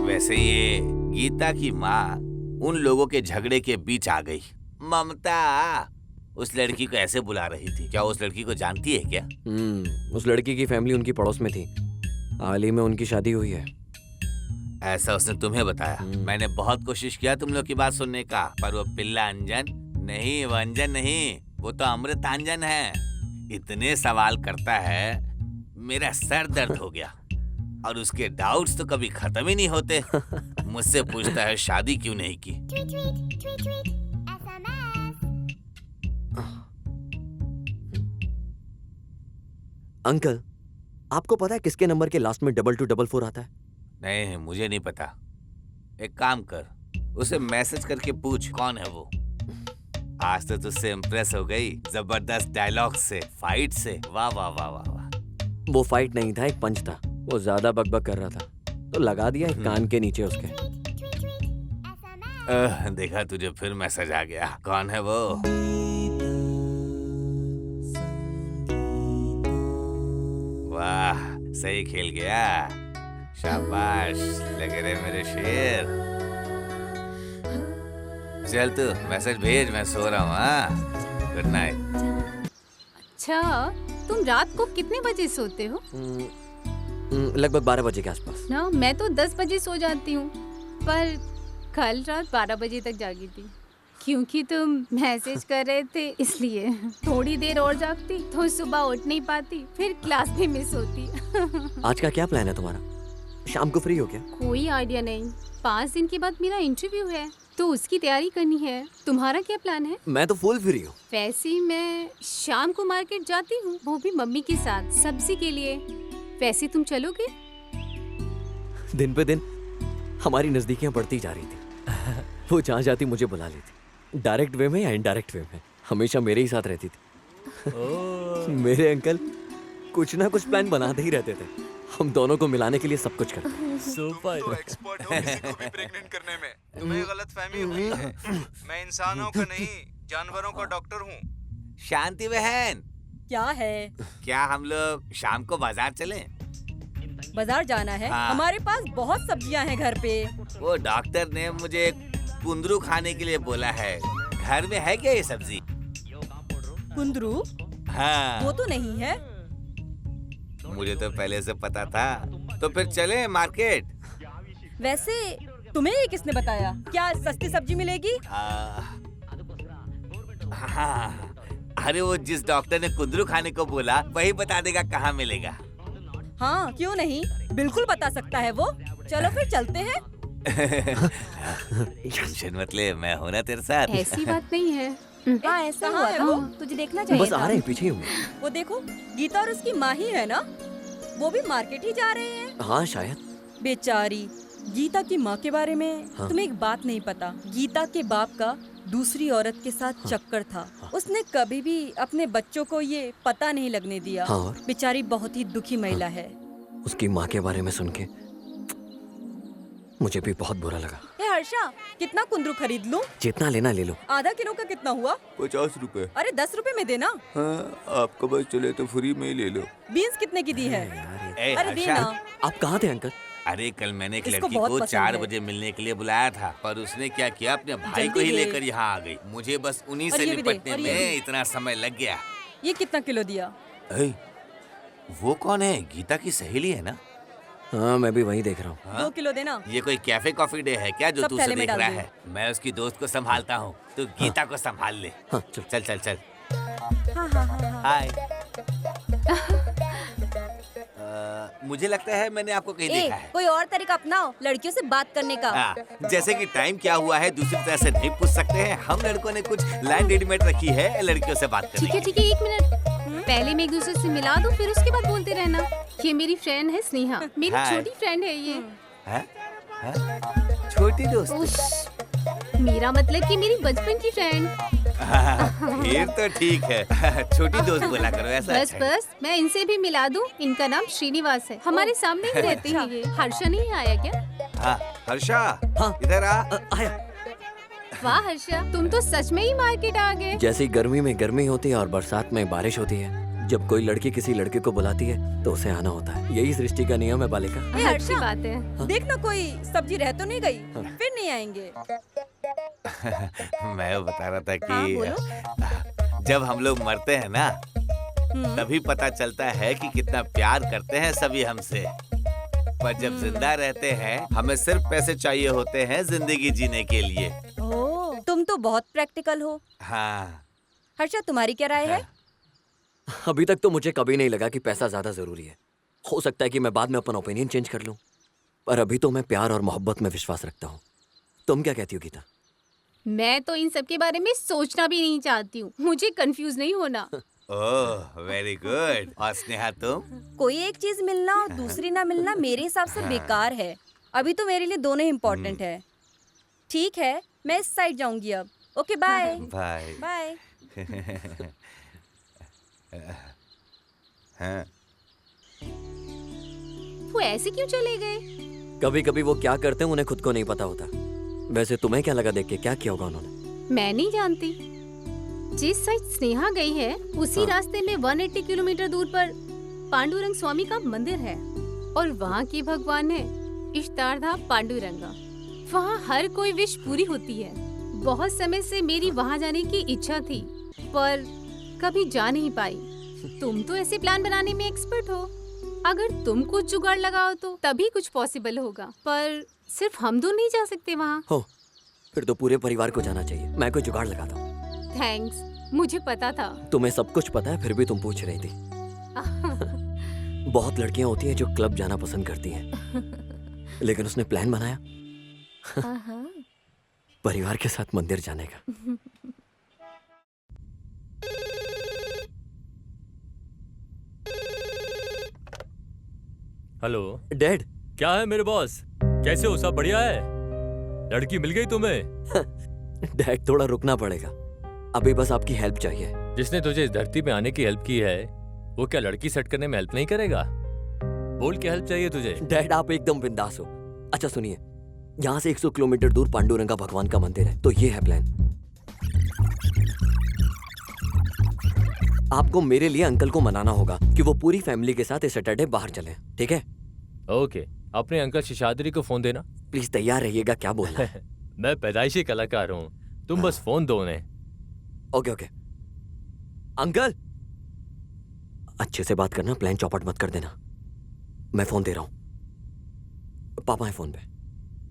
वैसे ये गीता की माँ उन लोगों के झगड़े के बीच आ गई। ममता उस लड़की को ऐसे बुला रही थी, क्या उस लड़की को जानती है क्या? उस लड़की की फैमिली उनकी पड़ोस में थी। हाल ही में उनकी शादी हुई है। ऐसा उसने तुम्हें बताया? मैंने बहुत कोशिश किया तुम लोग की बात सुनने का, पर वो पिल्ला अंजन नहीं, वो अंजन नहीं, वो तो अमृत अंजन है। इतने सवाल करता है मेरा सर दर्द हो गया। और उसके डाउट्स तो कभी खत्म ही नहीं होते। मुझसे पूछता है शादी क्यों नहीं की। अंकल, आपको पता है किसके नंबर के लास्ट में 2244 आता है? नहीं, मुझे नहीं पता। एक काम कर, उसे मैसेज करके पूछ कौन है वो। आज तो तुझसे इम्प्रेस हो गई, जबरदस्त डायलॉग से, फाइट से। वाह वाह वाह वाह वाह। वो फाइट नहीं था, एक पंच था। वो ज्यादा बकबक कर रहा था तो लगा दिया एक कान के नीचे उसके। देखा, तुझे फिर मैसेज आ गया। कौन है वो? वाह, सही खेल गया। शाबाश, लगे रहे मेरे शेर। चल तू मैसेज भेज, मैं सो रहा हूँ। हाँ, गुड नाइट। अच्छा, तुम रात को कितने बजे सोते हो? लगभग 12 बजे के आसपास। ना, मैं तो 10 बजे सो जाती हूँ, पर कल रात 12 बजे तक जागी थी, क्योंकि तुम मैसेज कर रहे थे इसलिए। थोड़ी देर और जागती तो सुबह उठ नहीं पाती, फिर क्लास भी मिस होती। आज का क्या प्लान है तुम्हारा? शाम को फ्री हो क्या? कोई आइडिया नहीं। 5 दिन के बाद मेरा इंटरव्यू है, तो उसकी तैयारी करनी है। तुम्हारा क्या प्लान है? मैं तो फुल फ्री हूँ। वैसे मैं शाम को मार्केट जाती हूँ, वो भी मम्मी के साथ, सब्जी के लिए। वैसे तुम चलोगे? दिन पे दिन हमारी नजदीकियां बढ़ती जा रही थी। वो जहाँ जाती मुझे बुला लेती, डायरेक्ट वे में या इनडायरेक्ट वे में, हमेशा मेरे ही साथ रहती थी। मेरे अंकल कुछ ना कुछ प्लान बनाते ही रहते थे। हम दोनों को मिलाने के लिए सब कुछ करते। तो एक्सपर्ट हो किसी को भी प्रेग्नेंट करने में। तुम्हें गलतफहमी हुई है। मैं इंसानों का नहीं, जानवरों का डॉक्टर हूँ। शांति बहन, क्या है? क्या हम लोग शाम को बाजार चलें? बाजार जाना है? हाँ। हमारे पास बहुत सब्जियां हैं घर पे। वो डॉक्टर ने मुझे कुंदरू खाने के लिए बोला है। घर में है क्या ये सब्जी? कुंदरू? हाँ। वो तो नहीं है। मुझे तो पहले से पता था। तो फिर चले मार्केट। वैसे तुम्हें ये किसने बताया? क्या सस्ती सब्जी मिलेगी? हाँ, अरे वो जिस डॉक्टर ने कुंदरू खाने को बोला वही बता देगा कहाँ मिलेगा। हाँ, क्यों नहीं, बिल्कुल बता सकता है वो। चलो फिर चलते हैं। टेंशन मत ले, मैं हूँ ना तेरे साथ। ऐसी बात नहीं है। हाँ, ऐसा कहाँ हुआ है था। वो? तुझे देखना चाहिए बस आ था। रहे हैं, पीछे ही होंगे। वो देखो, गीता और उसकी माँ ही है ना? वो भी मार्केट ही जा रहे हैं। हाँ शायद। बेचारी गीता की माँ के बारे में हाँ। तुम्हें एक बात नहीं पता। गीता के बाप का दूसरी औरत के साथ चक्कर था। उसने कभी भी अपने बच्चों को ये पता नहीं लगने दिया। हाँ, और? बेचारी बहुत ही दुखी महिला है। उसकी माँ के बारे में सुन के मुझे भी बहुत बुरा लगा। हे हर्षा, कितना कुंदरू खरीद लूं? जितना लेना ले लो। आधा किलो का कितना हुआ? 50 रुपए। अरे 10 रुपए में देना। हाँ, आपको बस चले तो फ्री में ही ले लो। बीन्स कितने की दी है? ए, अरे हर्षा। देना। आप कहाँ थे अंकल? अरे कल मैंने एक इसको लड़की बहुत को पसंद 4 है। बजे मिलने के लिए बुलाया था, पर उसने क्या किया, अपने भाई को जल्दी ही दे। लेकर यहाँ आ गई। मुझे बस उन्हीं और से ये भी दे, निपटने और ये में भी। इतना समय लग गया। ये कितना किलो दिया? ए, वो कौन है? गीता की सहेली है ना? हाँ, मैं भी वही देख रहा हूँ। 2 किलो देना। ये कोई कैफे कॉफी डे है क्या जो सब तू उसे थैले में देख डाल रहा दो। है? मैं उसकी दोस्त को संभालता हूँ, तू गीता को संभाल ले। हाँ, चल चल चल चल। हाँ हाँ हाँ हाँ। हाय। मुझे लगता है मैंने आपको कहीं देखा है। कोई और तरीका अपनाओ लड़कियों से बात करने का। जैसे कि टाइम क्या हुआ है दूसरी तरह से नहीं पूछ सकते हैं। हम लड़कों ने कुछ लाइन रेडीमेड रखी है लड़कियों से बात करने की। ठीक है 1 मिनट। पहले मैं एक दूसरे से मिला दूं, फिर उसके बाद बोलते रहना। ये मेरी फ्रेंड है स्नेहा, मेरी छोटी फ्रेंड है ये। छोटी दोस्त? मेरा मतलब कि मेरी बचपन की फ्रेंड। फिर तो ठीक है। छोटी दोस्त बोला करो ऐसा। बस मैं इनसे भी मिला दूं। इनका नाम श्रीनिवास है, हमारे सामने ही रहते हैं ये। हर्षा नहीं आया क्या? हाँ हर्षा, हाँ इधर आ। आया। वाह हर्षा, तुम तो सच में ही मार्केट आ गए। जैसे गर्मी में गर्मी होती है और बरसात में बारिश होती है, जब कोई लड़की किसी लड़के को बुलाती है तो उसे आना होता है। यही सृष्टि का नियम है बालिका। अच्छी बात है। देखना कोई सब्जी रह तो नहीं गई, फिर नहीं आएंगे। मैं बता रहा था कि जब हम लोग मरते हैं ना तभी पता चलता है कि कितना प्यार करते हैं सभी हमसे। पर जब जिंदा रहते हैं हमें सिर्फ पैसे चाहिए होते हैं जिंदगी जीने के लिए। ओह, तुम तो बहुत प्रैक्टिकल हो। हाँ हर्षा, तुम्हारी क्या राय है? अभी तक तो मुझे कभी नहीं लगा कि पैसा ज्यादा जरूरी है। हो सकता है कि मैं बाद में अपना ओपिनियन चेंज कर लूं, पर अभी तो मैं प्यार और मोहब्बत में विश्वास रखता हूँ। तुम क्या कहती हो गीता? मैं तो इन सब के बारे में सोचना भी नहीं चाहती हूँ। मुझे कंफ्यूज नहीं होना। Oh very good. और स्नेहा तुम? कोई एक चीज मिलना और दूसरी ना मिलना मेरे हिसाब से बेकार है। अभी तो मेरे लिए दोनों इम्पोर्टेंट है। ठीक है, मैं इस साइड जाऊंगी अब। Okay bye. Bye bye. हाँ। वो ऐसे क्यों चले गए? कभी कभी वो क्या करते हैं उन्हें खुद को नहीं पता होता। वैसे तुम्हें क्या लगा देख के, क्या किया होगा उन्होंने? मैं नहीं जानती। जिस साइड स्नेहा गई है उसी रास्ते में 180 किलोमीटर दूर पर पांडुरंग स्वामी का मंदिर है और वहाँ की भगवान है इष्टार्धा पांडुरंगा। वहाँ हर कोई विश पूरी होती है। बहुत समय से मेरी वहाँ जाने की इच्छा थी पर कभी जा नहीं पाई। तुम तो ऐसे प्लान बनाने में एक्सपर्ट हो। अगर तुम कुछ जुगाड़ लगाओ तो तभी कुछ पॉसिबल होगा, पर सिर्फ हम दो नहीं जा सकते वहाँ। हो, फिर तो पूरे परिवार को जाना चाहिए। मैं कोई जुगाड़ लगाता हूँ। थैंक्स, मुझे पता था। तुम्हें सब कुछ पता है फिर भी तुम पूछ रही थी। बहुत लड़कियां होती हैं जो क्लब जाना पसंद करती हैं, लेकिन उसने प्लान बनाया परिवार के साथ मंदिर जाने का। Hello dad. क्या है मेरे बॉस, कैसे हो? सब बढ़िया है? लड़की मिल गई तुम्हें? डैड थोड़ा रुकना पड़ेगा, अभी बस आपकी हेल्प चाहिए। जिसने तुझे इस धरती पे आने की हेल्प की है वो क्या लड़की सेट करने में हेल्प नहीं करेगा? बोल क्या हेल्प चाहिए तुझे? डैड आप एकदम बिंदास हो। अच्छा सुनिए, यहाँ से 100 किलोमीटर दूर पांडुरंगा भगवान का मंदिर है, तो ये है प्लान। आपको मेरे लिए अंकल को मनाना होगा कि वो पूरी फैमिली के साथ इस सैटरडे बाहर चलें, ठीक है? ओके, अपने अंकल शिशाद्री को फोन देना। प्लीज तैयार रहिएगा, क्या बोलना है? मैं पैदाइशी कलाकार हूँ, तुम बस फोन दो उन्हें। Okay okay. अंकल अच्छे से बात करना, प्लान चौपट मत कर देना। मैं फोन दे रहा हूँ, पापा है फोन पे।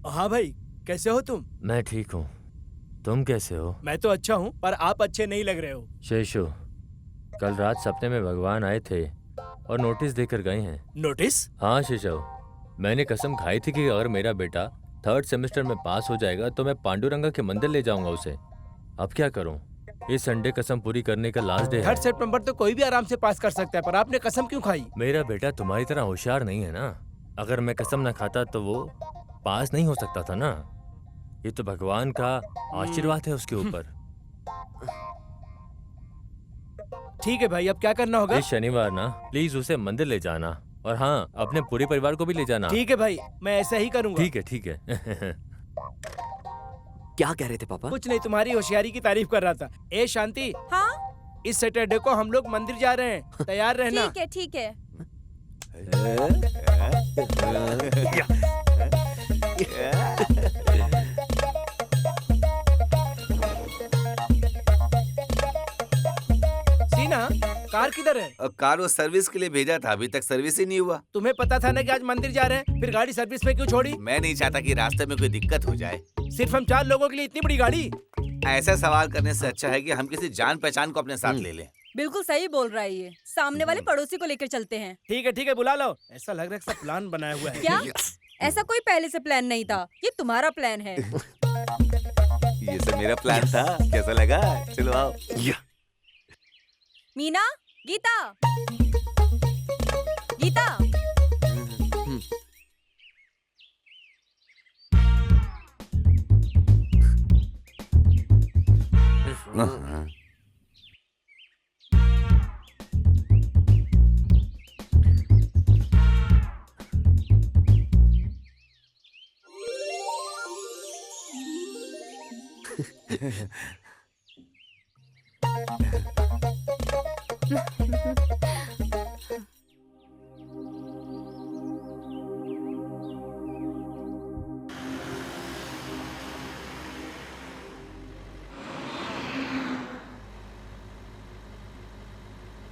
हाँ भाई, कैसे हो तुम? मैं ठीक हूँ, तुम कैसे हो? मैं तो अच्छा हूँ, पर आप अच्छे नहीं लग रहे हो। शेषु, कल रात सपने में भगवान आए थे और नोटिस देकर गए हैं। नोटिस? हाँ शेषव, मैंने कसम खाई थी कि अगर मेरा बेटा 3rd सेमेस्टर में पास हो जाएगा तो मैं पांडुरंगा के मंदिर ले जाऊंगा उसे। अब क्या करूं? इस संडे कसम पूरी करने का लास्ट डे है। 3 सितंबर तो कोई भी आराम से पास कर सकता है, पर आपने कसम क्यों खाई? मेरा बेटा तुम्हारी तरह होशियार नहीं है ना। अगर मैं कसम न खाता तो वो पास नहीं हो सकता था ना। ये तो भगवान का आशीर्वाद है उसके ऊपर। ठीक है भाई, अब क्या करना होगा? इस शनिवार ना प्लीज उसे मंदिर ले जाना, और हाँ अपने पूरे परिवार को भी ले जाना। ठीक है भाई, मैं ऐसा ही करूंगा। ठीक है ठीक है। क्या कह रहे थे पापा? कुछ नहीं, तुम्हारी होशियारी की तारीफ कर रहा था। ए शांति। हाँ? इस सैटरडे को हम लोग मंदिर जा रहे हैं, तैयार रहना। ठीक है ठीक है। सीना, कार किधर है? कार वो सर्विस के लिए भेजा था, अभी तक सर्विस ही नहीं हुआ। तुम्हें पता था ना कि आज मंदिर जा रहे हैं, फिर गाड़ी सर्विस में क्यों छोड़ी? मैं नहीं चाहता कि रास्ते में कोई दिक्कत हो जाए। सिर्फ हम 4 लोगों के लिए इतनी बड़ी गाड़ी? ऐसा सवाल करने से अच्छा है कि हम किसी जान पहचान को अपने साथ ले लें। बिल्कुल सही बोल रहा है ये। सामने वाले पड़ोसी को लेकर चलते हैं। ठीक है बुला लो। ऐसा लग रहा है सब प्लान बनाया हुआ है। क्या? ऐसा कोई पहले से प्लान नहीं था, ये तुम्हारा प्लान है। ये सब मेरा प्लान था। कैसा लगा? चलो आओ। मीना, गीता, गीता।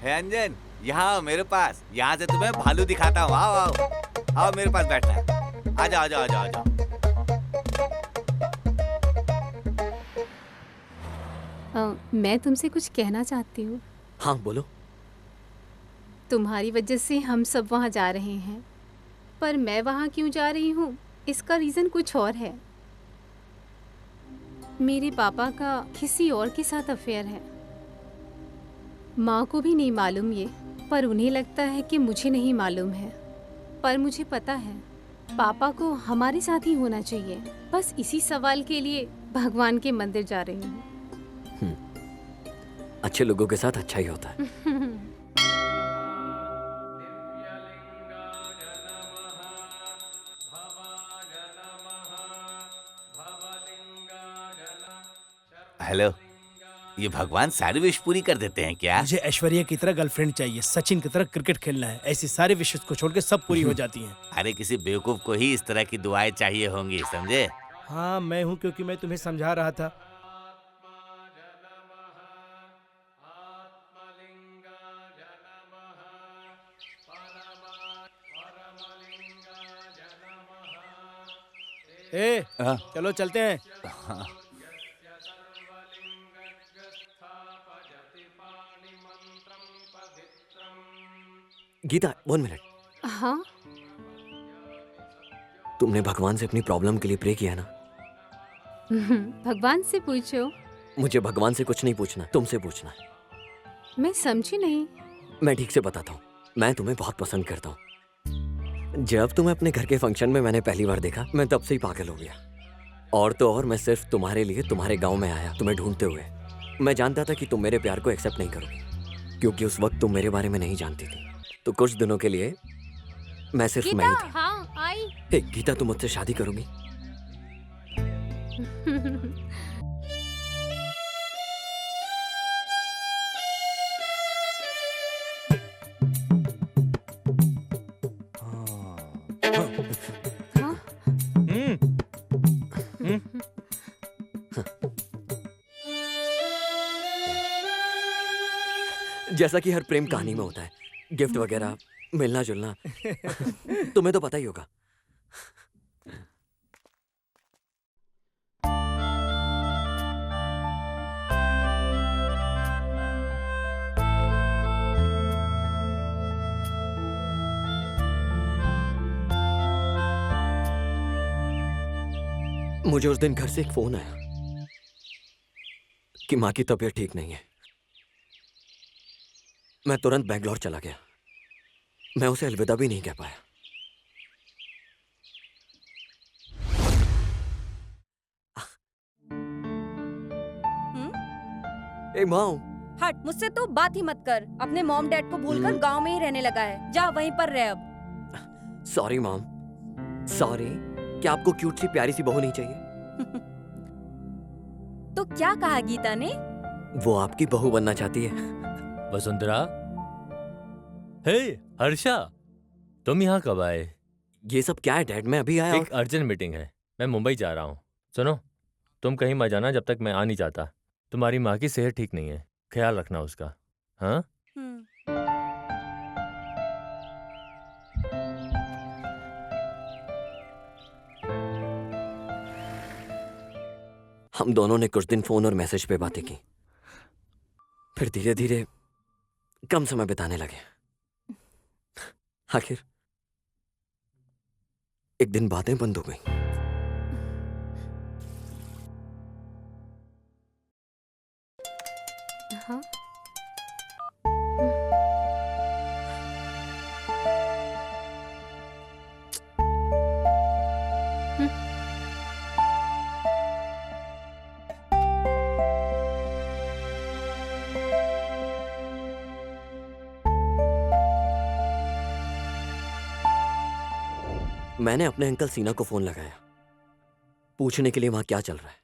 है अंजन, यहाँ आओ मेरे पास। यहाँ से तुम्हें भालू दिखाता हूँ। आओ आओ आओ मेरे पास बैठना। आ जाओ आ जाओ आ जाओ आ जाओ। मैं तुमसे कुछ कहना चाहती हूँ। हाँ बोलो। तुम्हारी वजह से हम सब वहाँ जा रहे हैं, पर मैं वहाँ क्यों जा रही हूँ इसका रीज़न कुछ और है। मेरे पापा का किसी और के साथ अफेयर है। माँ को भी नहीं मालूम ये, पर उन्हें लगता है कि मुझे नहीं मालूम है। पर मुझे पता है पापा को हमारे साथ ही होना चाहिए। बस इसी सवाल के लिए भगवान के मंदिर जा रही हूँ। अच्छे लोगों के साथ अच्छा ही होता है। हेलो, ये भगवान सारी विश पूरी कर देते हैं क्या? मुझे ऐश्वर्या की तरह गर्लफ्रेंड चाहिए, सचिन की तरह क्रिकेट खेलना है। ऐसी सारे विशेष को छोड़ के सब पूरी हो जाती हैं। अरे किसी बेवकूफ को ही इस तरह की दुआएं चाहिए होंगी, समझे? हाँ मैं हूँ, क्योंकि मैं तुम्हें समझा रहा था। चलो चलते हैं। गीता 1 मिनट। हाँ? तुमने भगवान से अपनी प्रॉब्लम के लिए प्रे किया ना? भगवान से पूछो। मुझे भगवान से कुछ नहीं पूछना, तुमसे पूछना है। मैं समझी नहीं। मैं ठीक से बताता हूँ। मैं तुम्हें बहुत पसंद करता हूँ। जब तुम्हें अपने घर के फंक्शन में मैंने पहली बार देखा, मैं तब से ही पागल हो गया। और तो और मैं सिर्फ तुम्हारे लिए तुम्हारे गांव में आया, तुम्हें ढूंढते हुए। मैं जानता था कि तुम मेरे प्यार को एक्सेप्ट नहीं करोगी, क्योंकि उस वक्त तुम मेरे बारे में नहीं जानती थी। तो कुछ दिनों के लिए मैं सिर्फ मैं ही था। हाँ, आई। हे गीता, तुम मुझसे शादी करोगी? जैसा कि हर प्रेम कहानी में होता है, गिफ्ट वगैरह, मिलना जुलना। तुम्हें तो पता ही होगा। मुझे उस दिन घर से एक फोन आया कि माँ की तबीयत ठीक नहीं है। मैं तुरंत बैंगलोर चला गया। मैं उसे अलविदा भी नहीं कह पाया। ए माँ, हट, मुझसे तो बात ही मत कर। अपने मॉम डैड को भूलकर गांव में ही रहने लगा है। जा वहीं पर रह अब। Sorry mom, sorry. क्या आपको क्यूट सी प्यारी सी बहू नहीं चाहिए? तो क्या कहा गीता ने? वो आपकी बहू बनना चाहती है। वसुंधरा, हे हर्षा, तुम यहाँ कब आए? ये सब क्या है डैड? मैं अभी आया। एक अर्जेंट मीटिंग है, मैं मुंबई जा रहा हूँ। सुनो, तुम कहीं मत जाना जब तक मैं आ नहीं जाता। तुम्हारी माँ की सेहत ठीक नहीं है, ख्याल रखना उसका। हाँ? हम दोनों ने कुछ दिन फोन और मैसेज पे बातें की। फिर धीरे धीरे कम समय बिताने लगे। आखिर एक दिन बातें बंद हो गई। हाँ? मैंने अपने अंकल सीना को फोन लगाया, पूछने के लिए वहां क्या चल रहा है।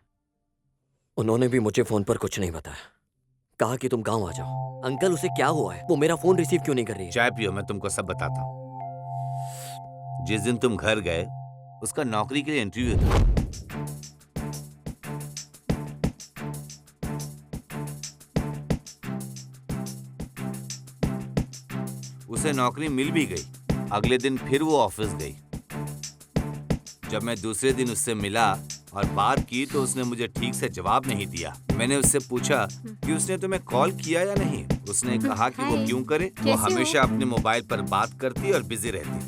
उन्होंने भी मुझे फोन पर कुछ नहीं बताया। कहा कि तुम गांव आ जाओ। अंकल, उसे क्या हुआ है? वो मेरा फोन रिसीव क्यों नहीं कर रही है? चाय पियो, मैं तुमको सब बताता हूँ। जिस दिन तुम घर गए, उसका नौकरी के लिए इंटरव्यू था। उसे नौकरी मिल भी गई। अगले दिन फिर वो ऑफिस गई। जब मैं दूसरे दिन उससे मिला और बात की तो उसने मुझे ठीक से जवाब नहीं दिया। मैंने उससे पूछा कि उसने तुम्हें कॉल किया या नहीं। उसने कहा कि वो क्यों करे, वो हमेशा अपने मोबाइल पर बात करती और बिजी रहती।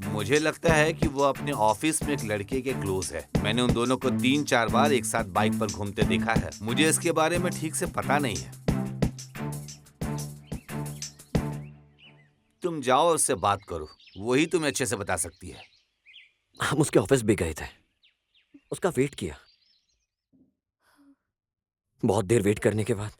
मुझे लगता है कि वो अपने ऑफिस में एक लड़के के क्लोज है। मैंने उन दोनों को 3-4 बार एक साथ बाइक पर घूमते देखा है। मुझे इसके बारे में ठीक से पता नहीं है। तुम जाओ और उससे बात करो, वही तुम्हें अच्छे से बता सकती है। हम उसके ऑफिस भी गए थे, उसका वेट किया। बहुत देर वेट करने के बाद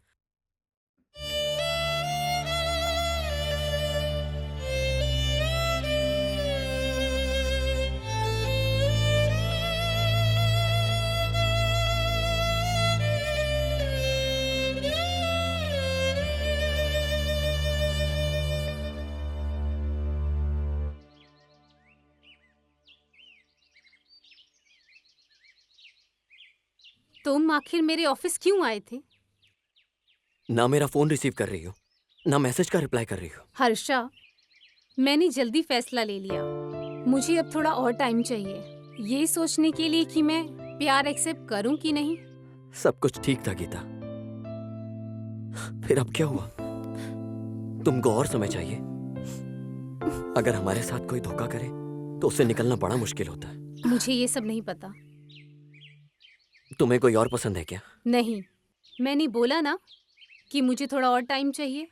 तुम आखिर मेरे ऑफिस क्यों आए थे? ना मेरा फोन रिसीव कर रही हो, ना मैसेज का रिप्लाई कर रही हो। हर्षा, मैंने जल्दी फैसला ले लिया। मुझे अब थोड़ा और टाइम चाहिए, ये सोचने के लिए कि मैं प्यार एक्सेप्ट करूं कि नहीं। सब कुछ ठीक था गीता, फिर अब क्या हुआ? तुमको और समय चाहिए। अगर हमारे साथ कोई धोखा करे तो उससे निकलना बड़ा मुश्किल होता है। मुझे ये सब नहीं पता। तुम्हें कोई और पसंद है क्या? नहीं, मैंने बोला ना कि मुझे थोड़ा और टाइम चाहिए।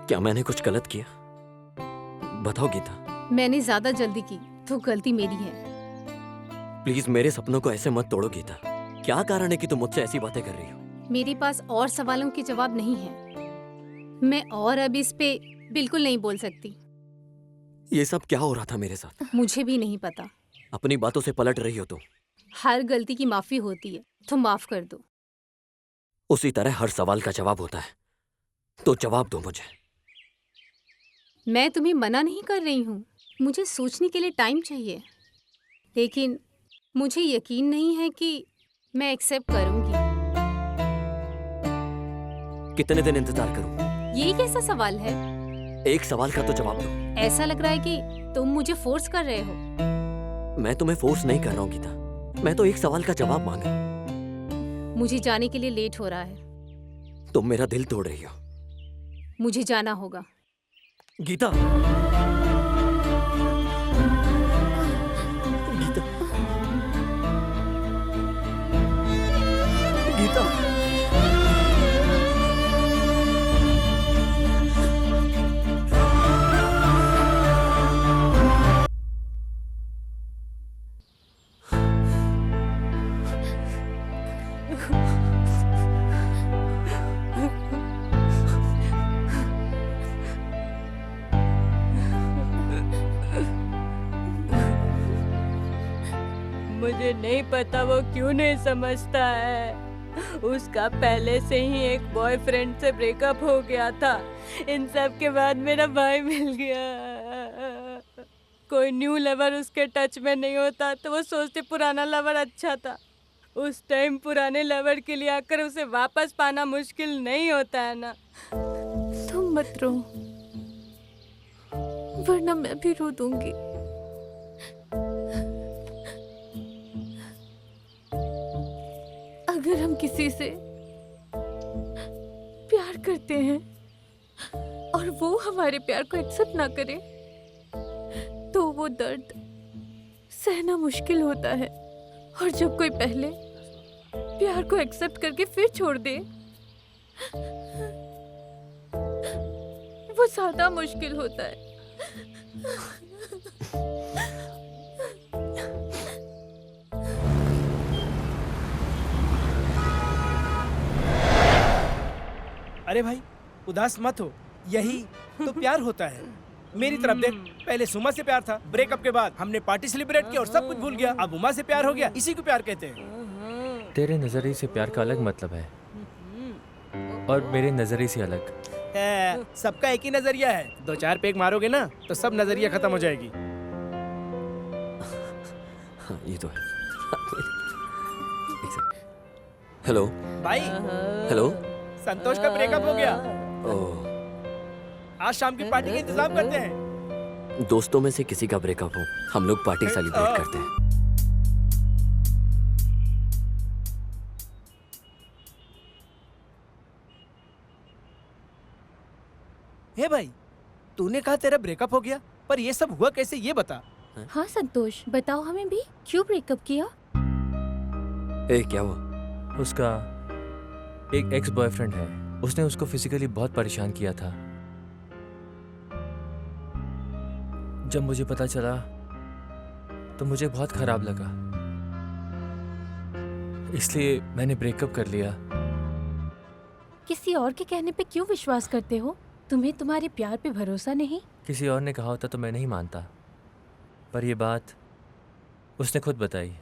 क्या मैंने कुछ गलत किया? बताओ गीता। मैंने ज्यादा जल्दी की तो गलती मेरी है। प्लीज मेरे सपनों को ऐसे मत तोड़ो गीता। क्या कारण है कि तुम मुझसे ऐसी बातें कर रही हो? मेरे पास और सवालों के जवाब नहीं है। मैं और अब इस पे बिल्कुल नहीं बोल सकती। ये सब क्या हो रहा था मेरे साथ? मुझे भी नहीं पता। अपनी बातों से पलट रही हो तुम। हर गलती की माफी होती है, तो माफ कर दो। उसी तरह हर सवाल का जवाब होता है, तो जवाब दो मुझे। मैं तुम्हें मना नहीं कर रही हूँ, मुझे सोचने के लिए टाइम चाहिए, लेकिन मुझे यकीन नहीं है कि मैं एक्सेप्ट करूंगी। कितने दिन इंतजार करूं? ये कैसा सवाल है? एक सवाल का तो जवाब दो। ऐसा लग रहा है कि तुम मुझे फोर्स कर रहे हो। मैं तुम्हें फोर्स नहीं कर रहा हूँ गीता, मैं तो एक सवाल का जवाब मांगा। मुझे जाने के लिए लेट हो रहा है। तुम मेरा दिल तोड़ रही हो। मुझे जाना होगा। गीता, गीता, गीता। मुझे नहीं पता वो क्यों नहीं समझता है। उसका पहले से ही एक बॉयफ्रेंड से ब्रेकअप हो गया था। इन सब के बाद मेरा भाई मिल गया। कोई न्यू लवर उसके टच में नहीं होता तो वो सोचते पुराना लवर अच्छा था। उस टाइम पुराने लवर के लिए आकर उसे वापस पाना मुश्किल नहीं होता है ना। तुम मत रो, वरना मैं भी रो दूंगी। अगर हम किसी से करते हैं और वो हमारे प्यार को एक्सेप्ट ना करे तो वो दर्द सहना मुश्किल होता है। और जब कोई पहले प्यार को एक्सेप्ट करके फिर छोड़ दे वो ज्यादा मुश्किल होता है। अरे भाई उदास मत हो, यही तो प्यार होता है। मेरी तरफ देख, पहले सुमा से प्यार था, ब्रेकअप के बाद हमने पार्टी सेलिब्रेट की और सब कुछ भूल गया। अब उमा से प्यार हो गया, इसी को प्यार कहते हैं। तेरे नजरिए से प्यार का अलग मतलब है और मेरे नजरिए से अलग। सबका एक ही नजरिया है, 2-4 पेग मारोगे ना तो सब नजरिया खत्म हो जाएगी। हाँ, ये तो है। हेलो भाई हेलो, संतोष का ब्रेकअप हो गया। ओह, आज शाम की पार्टी का इंतजाम करते हैं। दोस्तों में से किसी का ब्रेकअप हो, हम लोग पार्टी सेलिब्रेट करते हैं। हे भाई, तूने कहा तेरा ब्रेकअप हो गया, पर ये सब हुआ कैसे, ये बता। हाँ संतोष, बताओ हमें भी, क्यों ब्रेकअप किया? क्या हुआ? उसका एक एक्स बॉयफ्रेंड है, उसने उसको फिजिकली बहुत परेशान किया था। जब मुझे पता चला तो मुझे बहुत खराब लगा, इसलिए मैंने ब्रेकअप कर लिया। किसी और के कहने पे क्यों विश्वास करते हो? तुम्हें तुम्हारे प्यार पे भरोसा नहीं? किसी और ने कहा होता तो मैं नहीं मानता, पर ये बात उसने खुद बताई।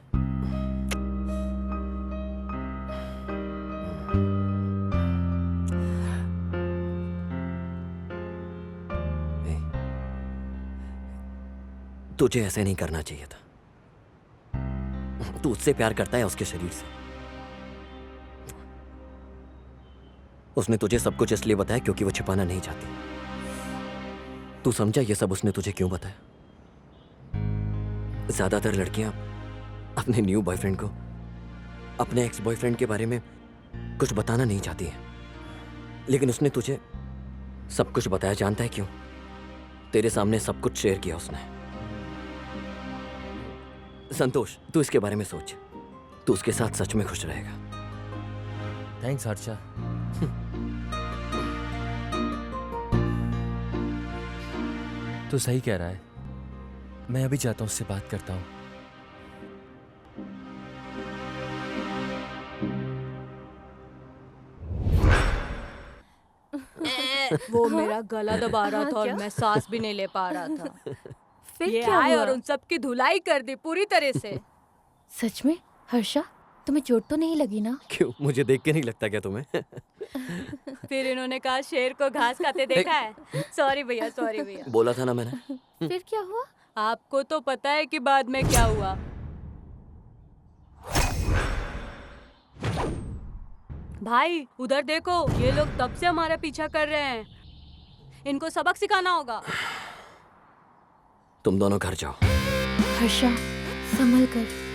तुझे ऐसे नहीं करना चाहिए था। तू उससे प्यार करता है, उसके शरीर से। उसने तुझे सब कुछ इसलिए बताया क्योंकि वो छिपाना नहीं चाहती। तू समझा ये सब उसने तुझे क्यों बताया? ज्यादातर लड़कियां अपने न्यू बॉयफ्रेंड को अपने एक्स बॉयफ्रेंड के बारे में कुछ बताना नहीं चाहती हैं, लेकिन उसने तुझे सब कुछ बताया। जानता है क्यों? तेरे सामने सब कुछ शेयर किया उसने। संतोष, तू इसके बारे में सोच, तू उसके साथ सच में खुश रहेगा। थैंक्स हर्षा। तू सही कह रहा है, मैं अभी जाता हूँ, उससे बात करता हूँ। वो मेरा गला दबा रहा था और क्या? मैं सांस भी नहीं ले पा रहा था। फिर ये क्या आए हुआ? और उन सब की धुलाई कर दी पूरी तरह से। सच में? हर्षा, तुम्हें चोट तो नहीं लगी ना? क्यों, मुझे देख के नहीं लगता क्या तुम्हें? फिर इन्होंने कहा शेर को घास खाते देखा है। सॉरी भैया, सॉरी भैया। बोला था ना मैंने। फिर क्या हुआ? आपको तो पता है कि बाद में क्या हुआ। भाई उधर देखो, ये लोग तब से हमारा पीछा कर रहे हैं। इनको सबक सिखाना होगा। तुम दोनों घर जाओ। हर्षा, संभल कर।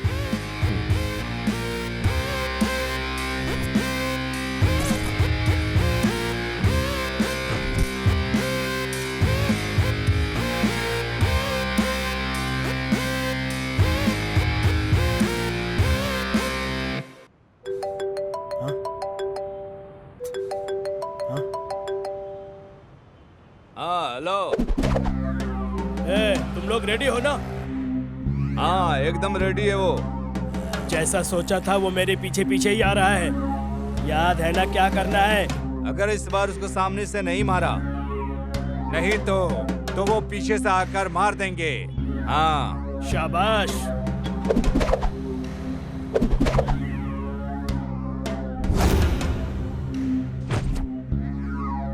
हाँ हेलो। तुम लोग रेडी हो ना? हाँ एकदम रेडी है वो। जैसा सोचा था वो मेरे पीछे पीछे ही आ रहा है। याद है ना क्या करना है? अगर इस बार उसको सामने से नहीं मारा, नहीं तो वो पीछे से आकर मार देंगे। हाँ शाबाश।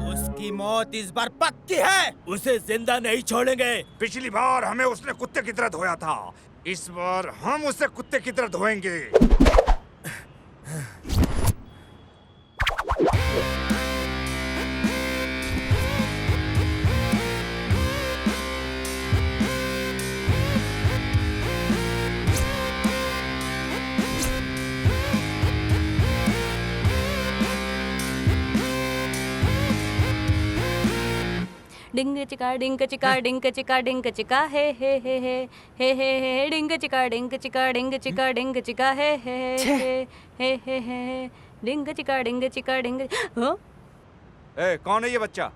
उसकी मौत इस बार पक्की है, उसे जिंदा नहीं छोड़ेंगे। पिछली बार हमें उसने कुत्ते की तरह धोया था, इस बार हम उसे कुत्ते की तरह धोएंगे। डिंग चिका डिंग चिका डिंग चिका डिंग चिका हे हे हे हे हे हे हे डिंग चिका डिंग चिका डिंग चिका डिंग चिका हे हे हे हे हे डिंग चिका डिंग चिका डिंग। हाँ? ए, कौन है ये बच्चा?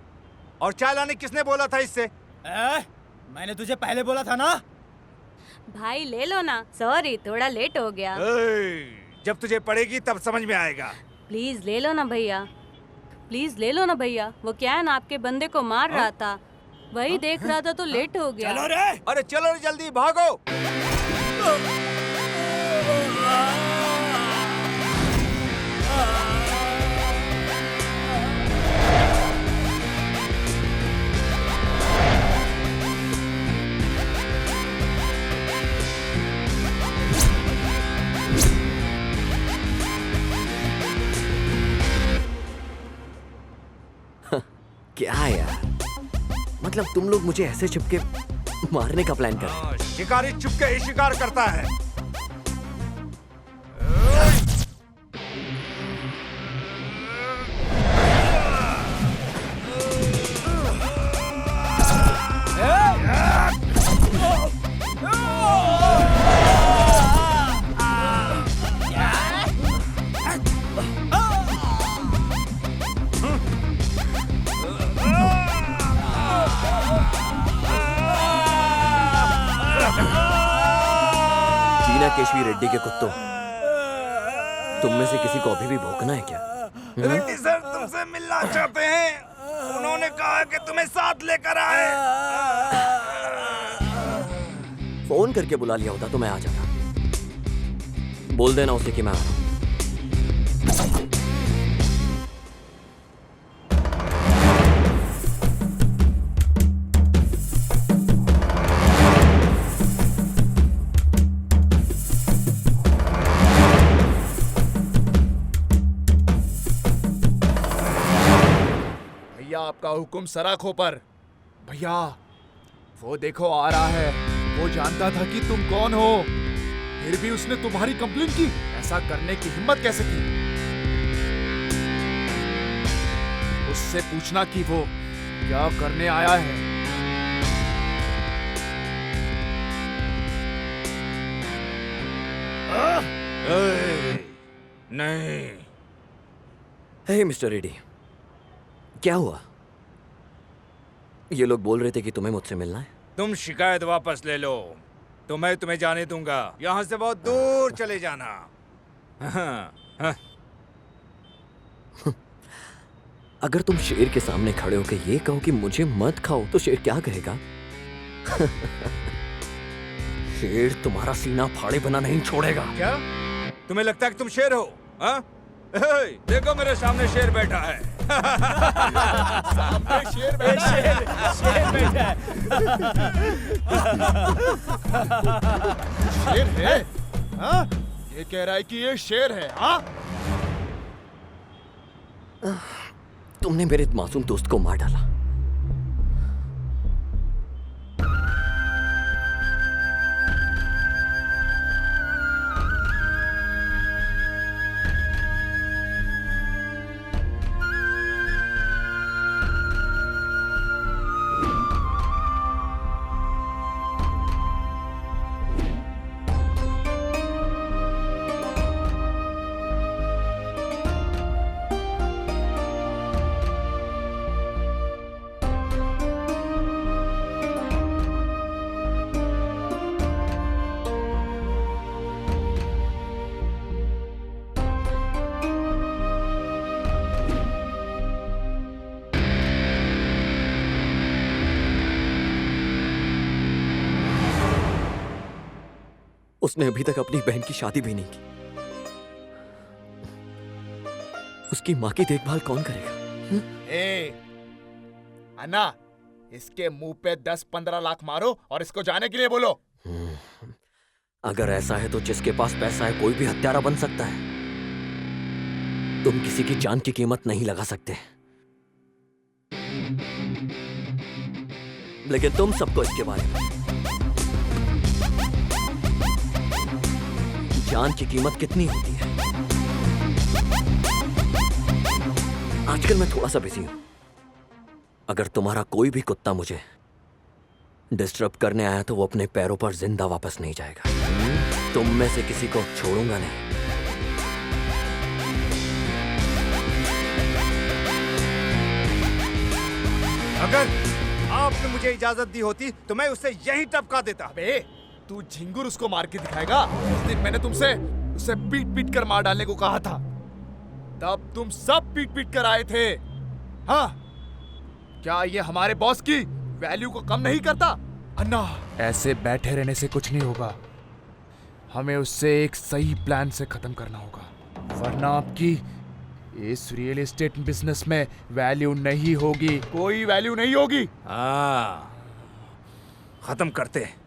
और चाय लाने किसने बोला था इससे? मैंने तुझे पहले बोला था ना। भाई ले लो ना, सॉरी थोड़ा लेट हो गया। जब तुझे पड़ेगी तब समझ में आएगा। प्लीज ले लो ना भैया, प्लीज ले लो ना भैया। वो क्या है ना, आपके बंदे को मार रहा था, वही देख रहा था तो लेट हो गया। चलो रे, अरे चलो रे जल्दी भागो। क्या यार, मतलब तुम लोग मुझे ऐसे छिपके मारने का प्लान कर रहे हो? शिकारी चुपके ही शिकार करता है। केशवी रेड्डी के कुत्तों, तुम में से किसी को अभी भी भौंकना है क्या? रेड्डी सर तुमसे मिलना चाहते हैं। उन्होंने कहा कि तुम्हें साथ लेकर आए। फोन करके बुला लिया होता तो मैं आ जाता। बोल देना उसे कि मैं आ रहा हूं। आपका हुक्म सराखों पर। भैया वो देखो आ रहा है। वो जानता था कि तुम कौन हो, फिर भी उसने तुम्हारी कंप्लेंट की। ऐसा करने की हिम्मत कैसे की? उससे पूछना कि वो क्या करने आया है। नहीं। हे मिस्टर रेड्डी, क्या हुआ? ये लोग बोल रहे थे कि तुम्हें मुझसे मिलना है। तुम शिकायत वापस ले लो तो मैं तुम्हें जाने दूंगा। यहाँ से बहुत दूर चले जाना। अगर तुम शेर के सामने खड़े होकर ये कहो कि मुझे मत खाओ तो शेर क्या कहेगा? शेर तुम्हारा सीना फाड़े बना नहीं छोड़ेगा। क्या तुम्हें लगता है कि तुम शेर हो? हाँ? देखो मेरे सामने शेर बैठा है। सामने शेर बैठा है। शेर बैठा है। शेर है? हाँ? ये कह रहा है कि ये शेर है। हाँ? तुमने मेरे मासूम दोस्त को मार डाला। उसने अभी तक अपनी बहन की शादी भी नहीं की। उसकी मां की देखभाल कौन करेगा? अन्ना, इसके मुंह पे 10-15 लाख मारो और इसको जाने के लिए बोलो। अगर ऐसा है तो जिसके पास पैसा है कोई भी हत्यारा बन सकता है। तुम किसी की जान की कीमत नहीं लगा सकते, लेकिन तुम सबको इसके बारे में जान की कीमत कितनी होती है। आजकल मैं थोड़ा सा बिजी हूं। अगर तुम्हारा कोई भी कुत्ता मुझे डिस्टर्ब करने आया तो वो अपने पैरों पर जिंदा वापस नहीं जाएगा। तुम में से किसी को छोड़ूंगा नहीं। अगर आपने मुझे इजाजत दी होती तो मैं उसे यहीं टपका देता। बे, तू झिंगुर उसको मार के दिखाएगा। उस दिन मैंने तुमसे उसे पीट पीट कर मार डालने को कहा था, तब तुम सब पीट पीट कर आए थे। हाँ, क्या ये हमारे बॉस की वैल्यू को कम नहीं करता? अन्ना, ऐसे बैठे रहने से कुछ नहीं होगा। हमें उससे एक सही प्लान से खत्म करना होगा, वरना आपकी इस रियल एस्टेट बिजनेस में वैल्यू नहीं होगी, कोई वैल्यू नहीं होगी। हाँ, खत्म करते हैं।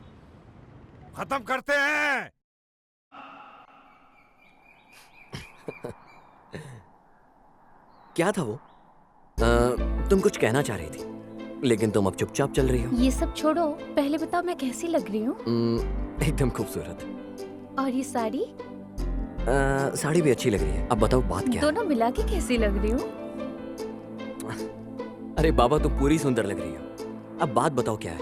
क्या था वो? तुम कुछ कहना चाह रही थी, लेकिन तुम अब चुपचाप चल रही हो। ये सब छोड़ो, पहले बताओ मैं कैसी लग रही हूँ? एकदम खूबसूरत। और ये साड़ी? साड़ी भी अच्छी लग रही है। अब बताओ बात क्या है? दोनों मिला के कैसी लग रही हूँ? अरे बाबा, तुम पूरी सुंदर लग रही हो। अब बात बताओ क्या है?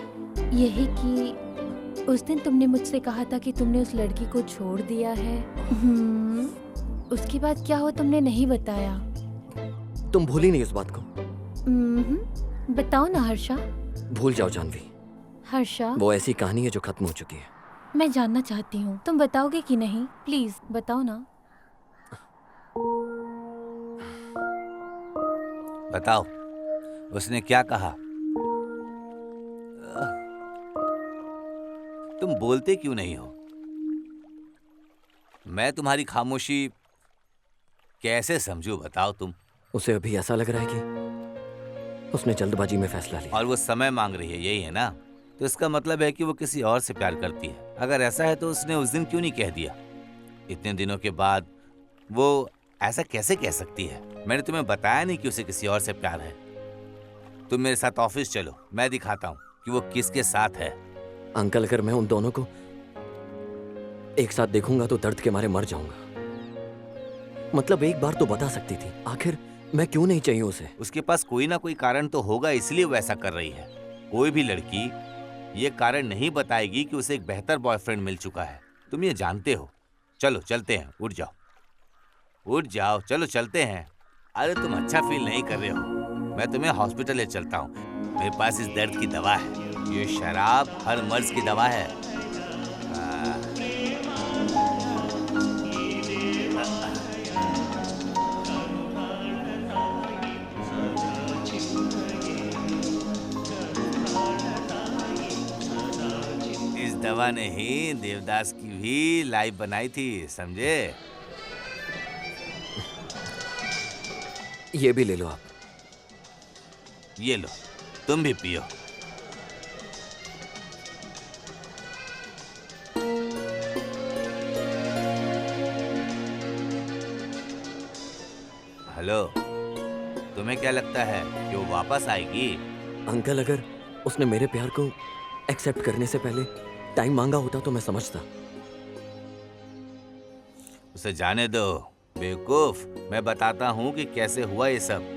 यही कि उस दिन तुमने मुझसे कहा था कि तुमने उस लड़की को छोड़ दिया है। उसके बाद क्या हुआ तुमने नहीं बताया। तुम भूली नहीं उस बात को? बताओ ना हर्षा। भूल जाओ जानवी। हर्षा, वो ऐसी कहानी है जो खत्म हो चुकी है। मैं जानना चाहती हूँ, तुम बताओगे कि नहीं? प्लीज बताओ ना। बताओ, उसने क्या कहा? तुम बोलते क्यों नहीं हो? मैं तुम्हारी खामोशी कैसे समझूं, बताओ तुम। उसे अभी ऐसा लग रहा है कि उसने जल्दबाजी में फैसला लिया। और वो समय मांग रही है, यही है ना? तो इसका मतलब है कि वो किसी और से प्यार करती है। अगर ऐसा है तो उसने उस दिन क्यों नहीं कह दिया? इतने दिनों के बाद वो ऐसा कैसे कह सकती है? मैंने तुम्हें बताया नहीं कि उसे किसी और से प्यार है। तुम मेरे साथ ऑफिस चलो, मैं दिखाता हूँ कि वो किसके साथ है। अंकल, अगर मैं उन दोनों को एक साथ देखूंगा तो दर्द के मारे मर जाऊंगा। मतलब एक बार तो बता सकती थी, आखिर मैं क्यों नहीं चाहिए उसे? उसके पास कोई ना कोई कारण तो होगा, इसलिए वो ऐसा कर रही है। कोई भी लड़की ये कारण नहीं बताएगी कि उसे एक बेहतर बॉयफ्रेंड मिल चुका है। तुम ये जानते हो। चलो चलते हैं, उठ जाओ, उठ जाओ, चलो चलते हैं। अरे तुम अच्छा फील नहीं कर रहे हो, मैं तुम्हें हॉस्पिटल ले चलता हूँ। मेरे पास इस दर्द की दवा है। ये शराब हर मर्ज की दवा है। इस दवा ने ही देवदास की भी लाइफ बनाई थी, समझे? ये भी ले लो आप। ये लो, तुम भी पियो। हेलो, तुम्हें क्या लगता है कि वो वापस आएगी? अंकल, अगर उसने मेरे प्यार को एक्सेप्ट करने से पहले टाइम मांगा होता तो मैं समझता। उसे जाने दो बेवकूफ, मैं बताता हूँ कि कैसे हुआ ये सब।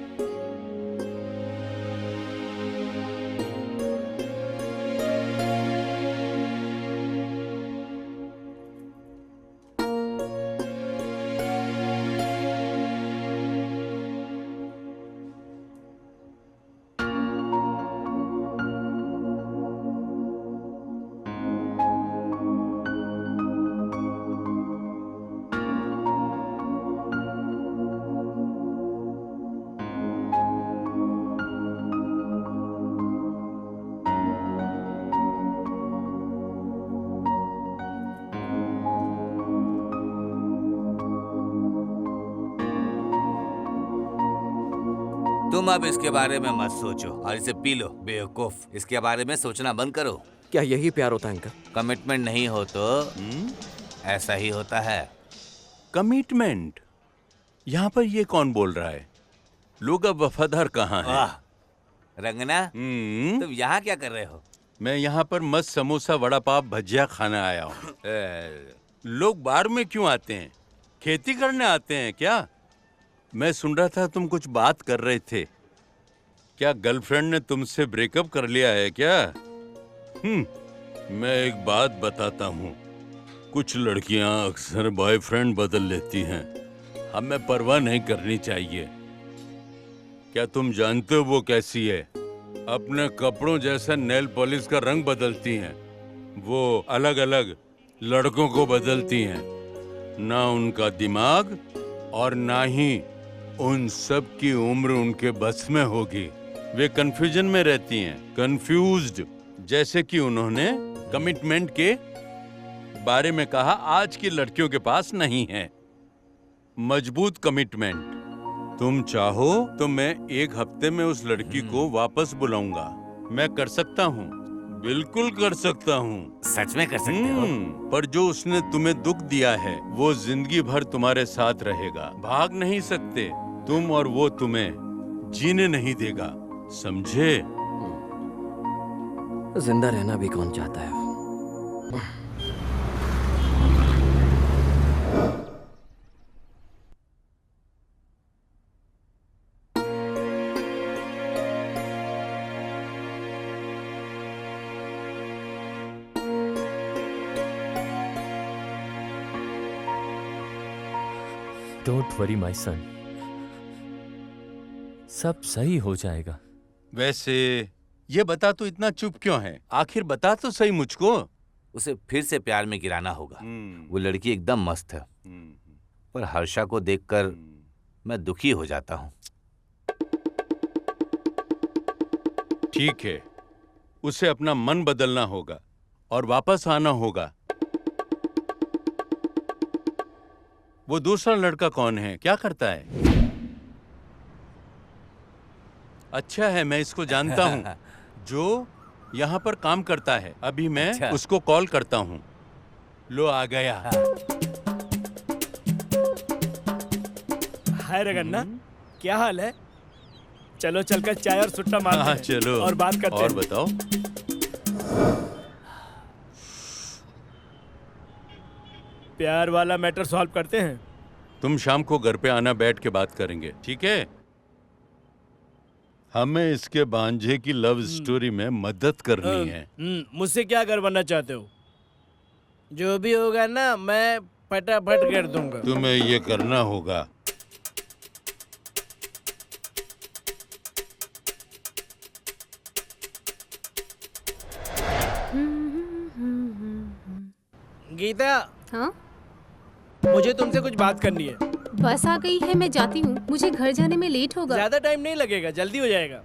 तुम अब इसके बारे में मत सोचो और इसे पी लो बेवकूफ। इसके बारे में सोचना बंद करो। क्या यही प्यार होता है अंकल? कमिटमेंट नहीं हो तो ऐसा ही होता है। कमिटमेंट? यहाँ पर ये कौन बोल रहा है? लोग अब वफादार कहाँ हैं? रंगना, तुम यहाँ क्या कर रहे हो? मैं यहाँ पर मस्त समोसा, वड़ा पाव, भजिया खाने आया हूँ। लोग बार में क्यों आते हैं? खेती करने आते हैं क्या? मैं सुन रहा था तुम कुछ बात कर रहे थे। क्या गर्लफ्रेंड ने तुमसे ब्रेकअप कर लिया है क्या? मैं एक बात बताता हूँ, कुछ लड़कियां अक्सर बॉयफ्रेंड बदल लेती हैं। हमें परवाह नहीं करनी चाहिए। क्या तुम जानते हो वो कैसी है? अपने कपड़ों जैसा नेल पॉलिश का रंग बदलती हैं। वो अलग अलग लड़कों को बदलती हैं। ना उनका दिमाग और ना ही उन सब की उम्र उनके बस में होगी। वे कंफ्यूजन में रहती हैं, कंफ्यूज्ड। जैसे कि उन्होंने कमिटमेंट के बारे में कहा, आज की लड़कियों के पास नहीं है मजबूत कमिटमेंट। तुम चाहो तो मैं 1 हफ्ते में उस लड़की को वापस बुलाऊंगा। मैं कर सकता हूँ, बिल्कुल कर सकता हूँ। सच में कर सकते हो? पर जो उसने तुम्हें दुख दिया है वो जिंदगी भर तुम्हारे साथ रहेगा। भाग नहीं सकते तुम और वो तुम्हें जीने नहीं देगा, समझे? जिंदा रहना भी कौन चाहता है? डोंट वरी माय सन, सब सही हो जाएगा। वैसे ये बता, तू इतना चुप क्यों है? आखिर बता तो सही मुझको। उसे फिर से प्यार में गिराना होगा। वो लड़की एकदम मस्त है, पर हर्षा को देखकर मैं दुखी हो जाता हूँ। ठीक है, उसे अपना मन बदलना होगा और वापस आना होगा। वो दूसरा लड़का कौन है, क्या करता है? अच्छा है, मैं इसको जानता हूँ, जो यहाँ पर काम करता है। अभी मैं उसको कॉल करता हूँ। लो आ गया। हाय रगन्ना, क्या हाल है? चलो चलकर चाय और सुट्टा मारते हैं। चलो और बात करते और हैं। बताओ। प्यार वाला मैटर सॉल्व करते हैं। तुम शाम को घर पे आना, बैठ के बात करेंगे, ठीक है? हमें इसके भांजे की लव स्टोरी में मदद करनी है। मुझसे क्या करवाना चाहते हो? जो भी होगा ना, मैं फटाफट कर दूंगा। तुम्हें ये करना होगा। गीता, हाँ? मुझे तुमसे कुछ बात करनी है। बस आ गई है, मैं जाती हूँ। मुझे घर जाने में लेट होगा। ज्यादा टाइम नहीं लगेगा, जल्दी हो जाएगा।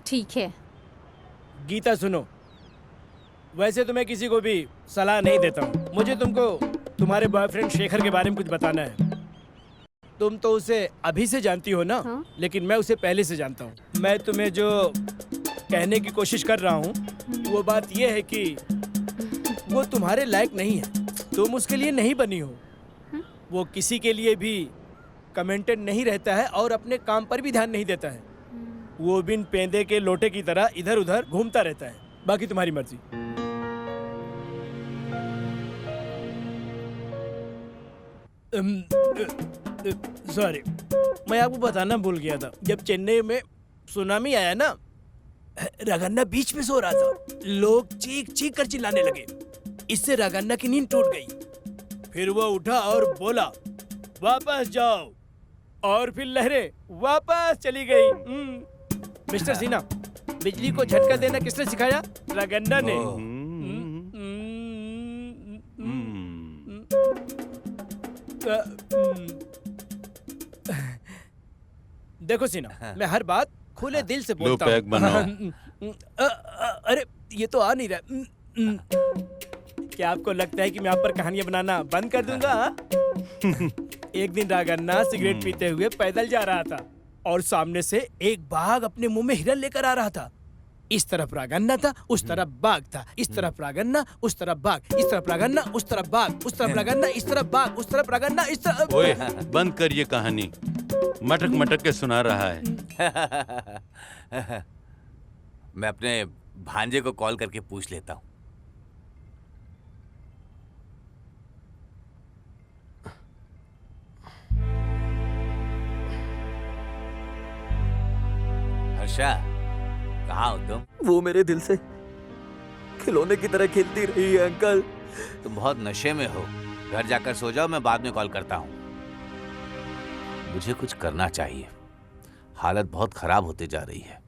ठीक है। गीता सुनो, वैसे तो मैं किसी को भी सलाह नहीं देता हूँ। मुझे तुमको तुम्हारे बॉयफ्रेंड शेखर के बारे में कुछ बताना है। तुम तो उसे अभी से जानती हो ना? हाँ? लेकिन मैं उसे पहले से जानता हूँ। मैं तुम्हें जो कहने की कोशिश कर रहा हूँ वो बात यह है कि वो तुम्हारे लायक नहीं है। तुम उसके लिए नहीं बनी हो। वो किसी के लिए भी कमेंटेड नहीं रहता है और अपने काम पर भी ध्यान नहीं देता है। वो बिन पेंदे के लोटे की तरह इधर उधर घूमता रहता है। बाकी तुम्हारी मर्जी। सॉरी, मैं आपको बताना भूल गया था। जब चेन्नई में सुनामी आया ना, रगन्ना बीच में सो रहा था। लोग चीख चीख कर चिल्लाने लगे। इससे रगन्ना की नींद टूट गई। फिर वो उठा और बोला, वापस जाओ। और फिर लहरें वापस चली गई। मिस्टर सिन्हा, बिजली को झटका देना किसने सिखाया? रगन्ना ने। देखो सिन्हा, मैं हर बात खुले दिल से बोलता हूँ। पैक बनाओ। अरे ये तो आ नहीं रहा। क्या आपको लगता है कि मैं आप पर कहानियां बनाना बंद कर दूंगा? एक दिन रगन्ना सिगरेट पीते हुए पैदल जा रहा था और सामने से एक बाघ अपने मुंह में हिरन लेकर आ रहा था। इस तरफ रगन्ना था, उस तरफ बाघ था। इस तरफ रगन्ना, उस तरफ बाघ। इस तरफ रगन्ना, उस तरफ बाघ। उस तरफ रगन्ना, इस तरफ बाघ। उस तरफ रगन्ना, इस तरफ। ओए, बंद कर ये कहानी। मटक मटक के सुना रहा है। मैं अपने भांजे को कॉल करके पूछ लेता हूँ। हर्षा, कहाँ हो तुम? वो मेरे दिल से खिलौने की तरह खेलती रही है अंकल। तुम बहुत नशे में हो। घर जाकर सो जाओ, मैं बाद में कॉल करता हूँ। मुझे कुछ करना चाहिए, हालत बहुत खराब होती जा रही है।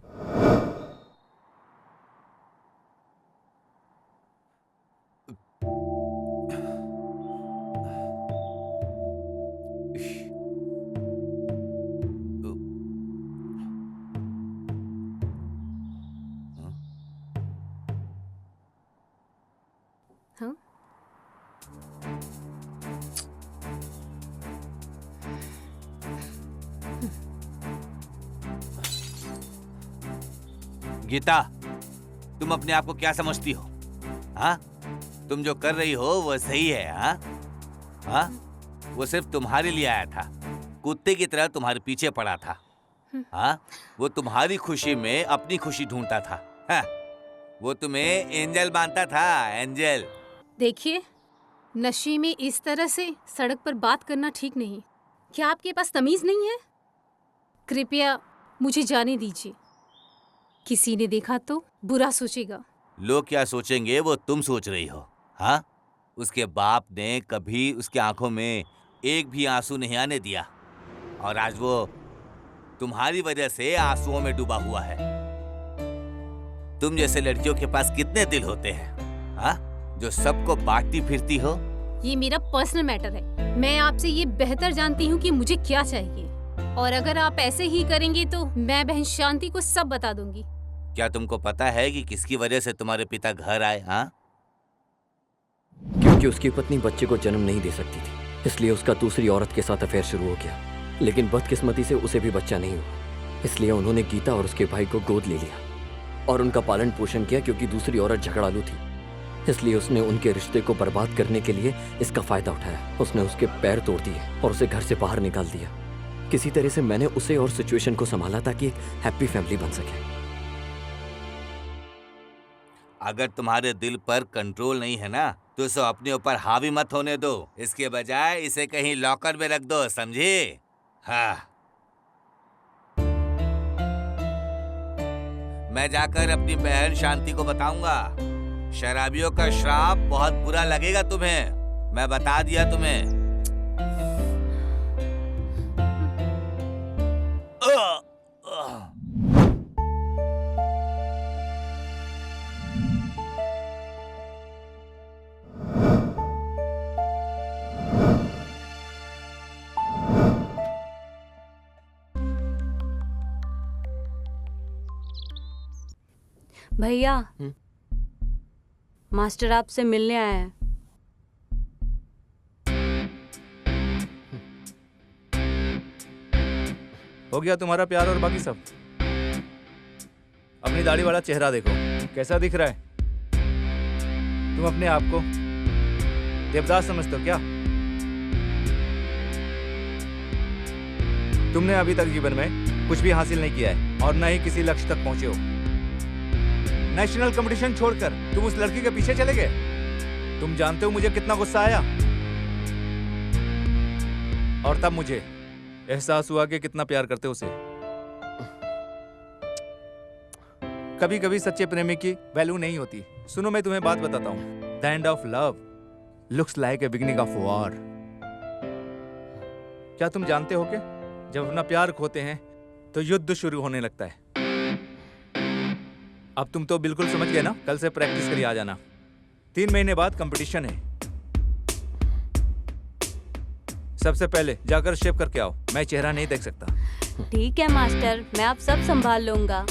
हाँ? गीता, तुम अपने आप को क्या समझती हो? हाँ? तुम जो कर रही हो वो सही है? हाँ? हाँ? वो सिर्फ तुम्हारे लिए आया था, कुत्ते की तरह तुम्हारे पीछे पड़ा था। हाँ? वो तुम्हारी खुशी में अपनी खुशी ढूंढता था। हाँ? वो तुम्हें एंजल मानता था, एंजल। देखिए, नशे में इस तरह से सड़क पर बात करना ठीक नहीं। क्या आपके पास तमीज नहीं है? कृपया मुझे जाने दीजिए। किसी ने देखा तो बुरा सोचेगा। लोग क्या सोचेंगे वो तुम सोच रही हो। हाँ? उसके बाप ने कभी उसकी आंखों में एक भी आंसू नहीं आने दिया, और आज वो तुम्हारी वजह से आंसुओं में डूबा हुआ है। तुम जैसे लड़कियों के पास कितने दिल होते हैं, हाँ? जो सबको बांटती फिरती हो। ये मेरा पर्सनल मैटर है। मैं आपसे ये बेहतर जानती हूँ कि मुझे क्या चाहिए, और अगर आप ऐसे ही करेंगे तो मैं बहन शांति को सब बता दूंगी। क्या तुमको पता है कि किसकी वजह से तुम्हारे पिता घर आए? हाँ? क्योंकि उसकी पत्नी बच्चे को जन्म नहीं दे सकती थी, इसलिए उसका दूसरी औरत के साथ अफेयर शुरू हो गया। लेकिन बदकिस्मती से उसे भी बच्चा नहीं हुआ, इसलिए उन्होंने गीता और उसके भाई को गोद ले लिया और उनका पालन पोषण किया। क्योंकि दूसरी औरत झगड़ालू थी, इसलिए उसने उनके रिश्ते को बर्बाद करने के लिए इसका फायदा उठाया। उसने उसके पैर तोड़ दिए और उसे घर से बाहर निकाल दिया। किसी तरह से मैंने उसे और सिचुएशन को संभाला ताकि एक हैप्पी फैमिली बन सके। अगर तुम्हारे दिल पर कंट्रोल नहीं है ना, तो इसे अपने ऊपर हावी मत होने दो। इसके बजाय इसे कहीं लॉकर में रख दो, समझे? हाँ। मैं जाकर अपनी बहन शांति को बताऊंगा। शराबियों का श्राप बहुत बुरा लगेगा तुम्हें, मैं बता दिया तुम्हें। भैया, मास्टर आपसे मिलने आया है। हो गया तुम्हारा प्यार और बाकी सब? अपनी दाढ़ी वाला चेहरा देखो, कैसा दिख रहा है? तुम अपने आप को देवदास समझते हो क्या? तुमने अभी तक जीवन में कुछ भी हासिल नहीं किया है और न ही किसी लक्ष्य तक पहुंचे हो। नेशनल कंपटीशन छोड़कर तुम उस लड़की के पीछे चले गए। तुम जानते हो मुझे कितना गुस्सा आया, और तब मुझे एहसास हुआ कि कितना प्यार करते हो उसे। कभी कभी सच्चे प्रेमी की वैल्यू नहीं होती। सुनो, मैं तुम्हें बात बताता हूँ। The end of love looks like a beginning of war. क्या तुम जानते हो कि जब अपना प्यार खोते हैं तो युद्ध शुरू होने लगता है। अब तुम तो बिल्कुल समझ गए ना? कल से प्रैक्टिस करिए आ जाना। 3 महीने बाद कंपटीशन है। सबसे पहले जाकर शेव करके आओ, मैं चेहरा नहीं देख सकता। ठीक है मास्टर, मैं आप सब संभाल लूंगा।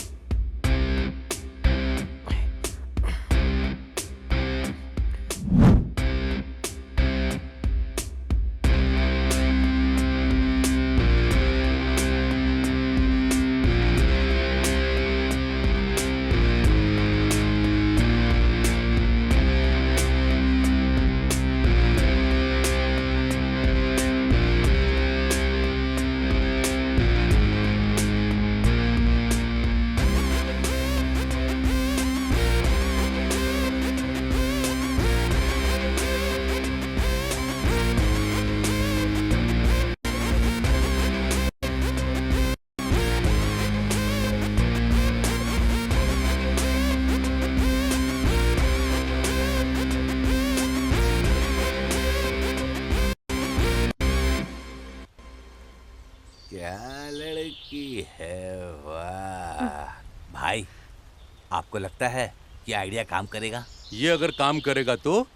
आपको लगता है कि आइडिया काम करेगा? ये अगर काम करेगा तो,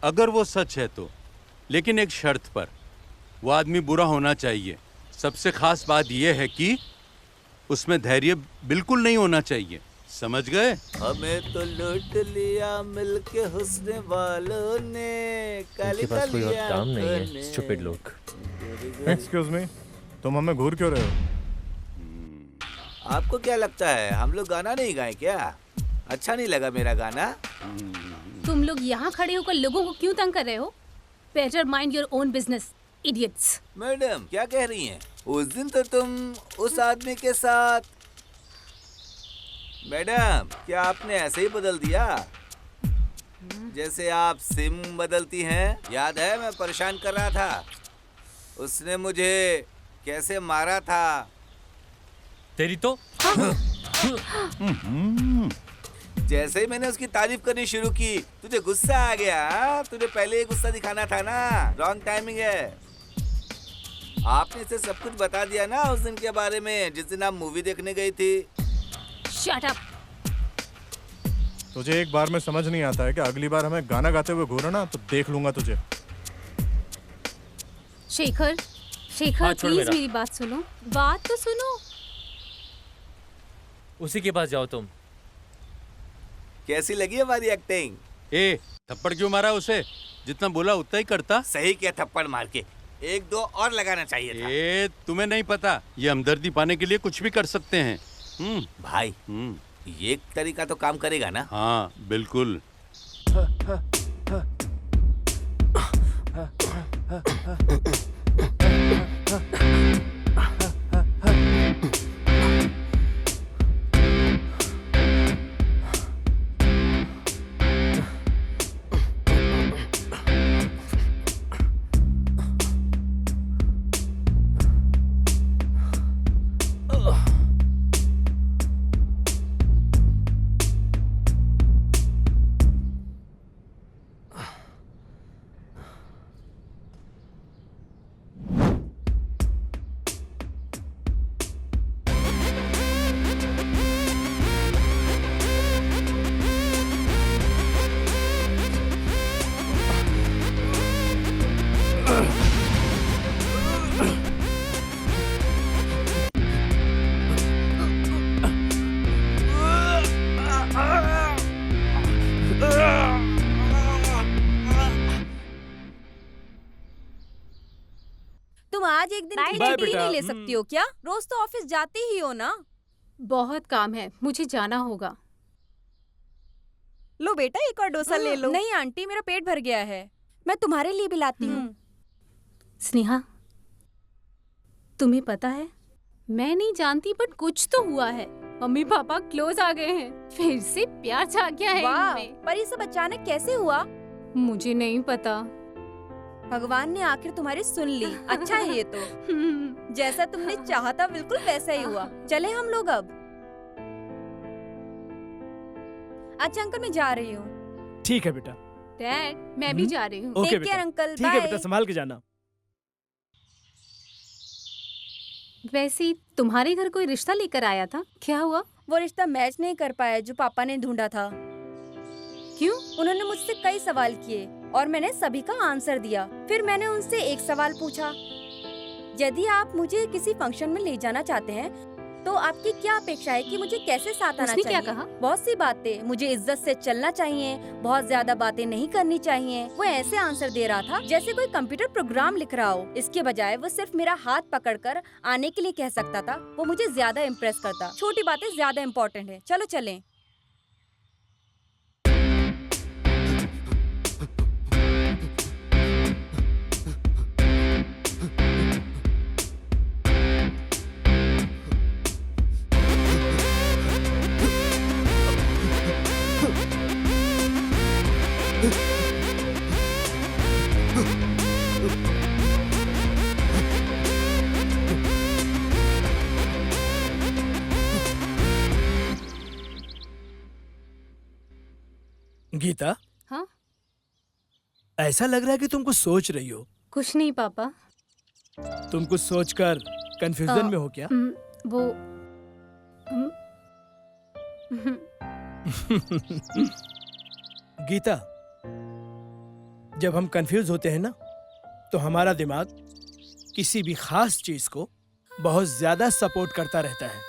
अगर वो सच है तो, लेकिन एक शर्त पर। वो आदमी बुरा होना चाहिए। सबसे खास बात यह है कि उसमें धैर्य बिल्कुल नहीं होना चाहिए। समझ गए? हमें तो लूट लिया मिलके हुस्न वालों ने, इनके पास कोई और काम नहीं है, स्टूपिड लोग। एक्सक्यूज मी, तुम हमें घूर क्यों रहे हो? आपको क्या लगता है हम लोग गाना नहीं गाए क्या? अच्छा नहीं लगा मेरा गाना? तुम लोग यहाँ खड़े होकर लोगों को क्यों तंग कर रहे हो? Better mind your own business, idiots. Madam क्या कह रही हैं? उस दिन तो तुम उस आदमी के साथ। मैडम क्या आपने ऐसे ही बदल दिया जैसे आप सिम बदलती हैं? याद है मैं परेशान कर रहा था, उसने मुझे कैसे मारा था। तेरी तो जैसे ही मैंने उसकी तारीफ करनी शुरू की तुझे गुस्सा आ गया। हाँ? तुझे पहले ही गुस्सा दिखाना था ना। रॉन्ग टाइमिंग है। आपने इसे सब कुछ बता दिया ना उस दिन के बारे में जिस दिन आप मूवी देखने गई थी। Shut up. तुझे एक बार में समझ नहीं आता है कि अगली बार हमें गाना गाते हुए घूरा ना तो देख लूंगा तुझे। शेखर, शेखर हाँ, छोड़ प्लीज मेरा। मेरी बात सुनो। बात तो सुनो। उसी के पास जाओ तुम। कैसी लगी हमारी एक्टिंग? ए, थप्पड़ क्यों मारा उसे? जितना बोला उतना ही करता। सही क्या थप्पड़ मार के, एक दो और लगाना चाहिए था। ए, तुम्हें नहीं पता, ये हमदर्दी पाने के लिए कुछ भी कर सकते हैं। भाई ये तरीका तो काम करेगा ना? हाँ बिल्कुल। तुम आज एक दिन की बाय छुट्टी बेटा। नहीं ले सकती हो क्या? रोज तो ऑफिस जाते ही हो ना। बहुत काम है, मुझे जाना होगा। लो बेटा एक और डोसा ले लो। नहीं आंटी मेरा पेट भर गया है, मैं तुम्हारे लिए भी लाती हूँ। स्नेहा, तुम्हें पता है मैं नहीं जानती बट कुछ तो हुआ है। मम्मी पापा क्लोज आ गए हैं, फिर से प्यार जाग गया है वाह, इनमें। पर ये सब अचानक कैसे हुआ? मुझे नहीं पता। भगवान ने आखिर तुम्हारी सुन ली। अच्छा है ये तो। जैसा तुमने चाहा था बिल्कुल वैसा ही हुआ। चले हम लोग अब। अच्छा अंकल मैं जा रही हूँ। ठीक है बेटा। डैड मैं भी जा रही हूँ। ओके टेक बेटा। केयर अंकल, ठीक है बाय। बेटा, संभाल के जाना। वैसे तुम्हारे घर कोई रिश्ता लेकर आया था, क्या हुआ? वो रिश्ता मैच नहीं कर पाया जो पापा ने ढूंढा था। क्यों? उन्होंने मुझसे कई सवाल किए और मैंने सभी का आंसर दिया। फिर मैंने उनसे एक सवाल पूछा, यदि आप मुझे किसी फंक्शन में ले जाना चाहते हैं तो आपकी क्या अपेक्षा है कि मुझे कैसे साथ आना उसने चाहिए? क्या कहा? बहुत सी बातें। मुझे इज्जत से चलना चाहिए, बहुत ज्यादा बातें नहीं करनी चाहिए। वो ऐसे आंसर दे रहा था जैसे कोई कंप्यूटर प्रोग्राम लिख रहा हो। इसके बजाय वो सिर्फ मेरा हाथ पकड़कर आने के लिए कह सकता था। वो मुझे ज्यादा इम्प्रेस करता। छोटी बातें ज्यादा इम्पोर्टेंट है। चलो चलें। गीता, हाँ? ऐसा लग रहा है कि तुम कुछ सोच रही हो। कुछ नहीं पापा। तुम कुछ सोचकर कंफ्यूजन में हो क्या? वो गीता, जब हम कंफ्यूज होते हैं ना, तो हमारा दिमाग किसी भी खास चीज को बहुत ज्यादा सपोर्ट करता रहता है।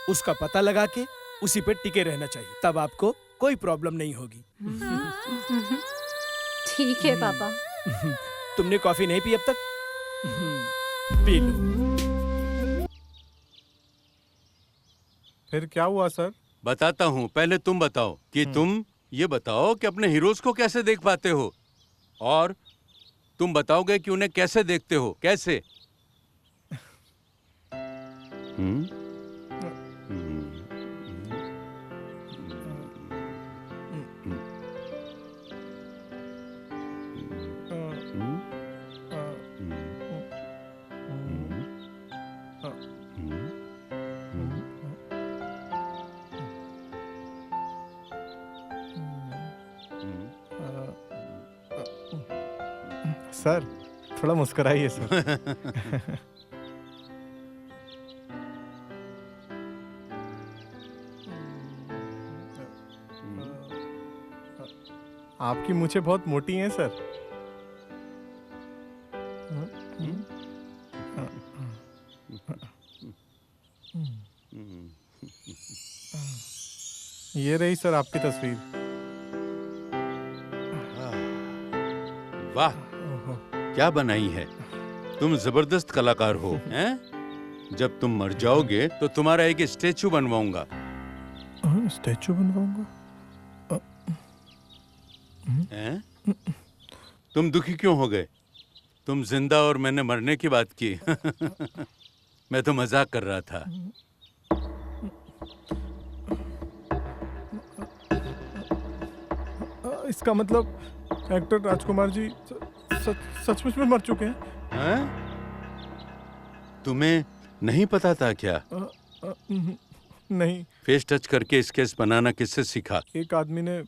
उसका पता लगा के उसी पे टिके रहना चाहिए, तब आपको कोई प्रॉब्लम नहीं होगी। ठीक है पापा। तुमने कॉफी नहीं पी अब तक? P low. फिर क्या हुआ सर? बताता हूँ, पहले तुम बताओ कि तुम ये बताओ कि अपने हीरोज को कैसे देख पाते हो, और तुम बताओगे कि उन्हें कैसे देखते हो, कैसे? सर थोड़ा मुस्कुराइए सर। आपकी मूछें बहुत मोटी हैं सर। ये रही सर आपकी तस्वीर। वाह, क्या बनाई है! तुम जबरदस्त कलाकार हो, हैं? जब तुम मर जाओगे तो तुम्हारा एक स्टेचू बनवाऊंगा। स्टेचू बनवाऊंगा? हैं? तुम दुखी क्यों हो गए? तुम जिंदा और मैंने मरने की बात की। मैं तो मजाक कर रहा था। इसका मतलब एक्टर राजकुमार जी सचमुच में मर चुके हैं? तुम्हें नहीं पता था क्या? नहीं। फेस टच करके स्केच बनाना किससे सीखा? एक आदमी ने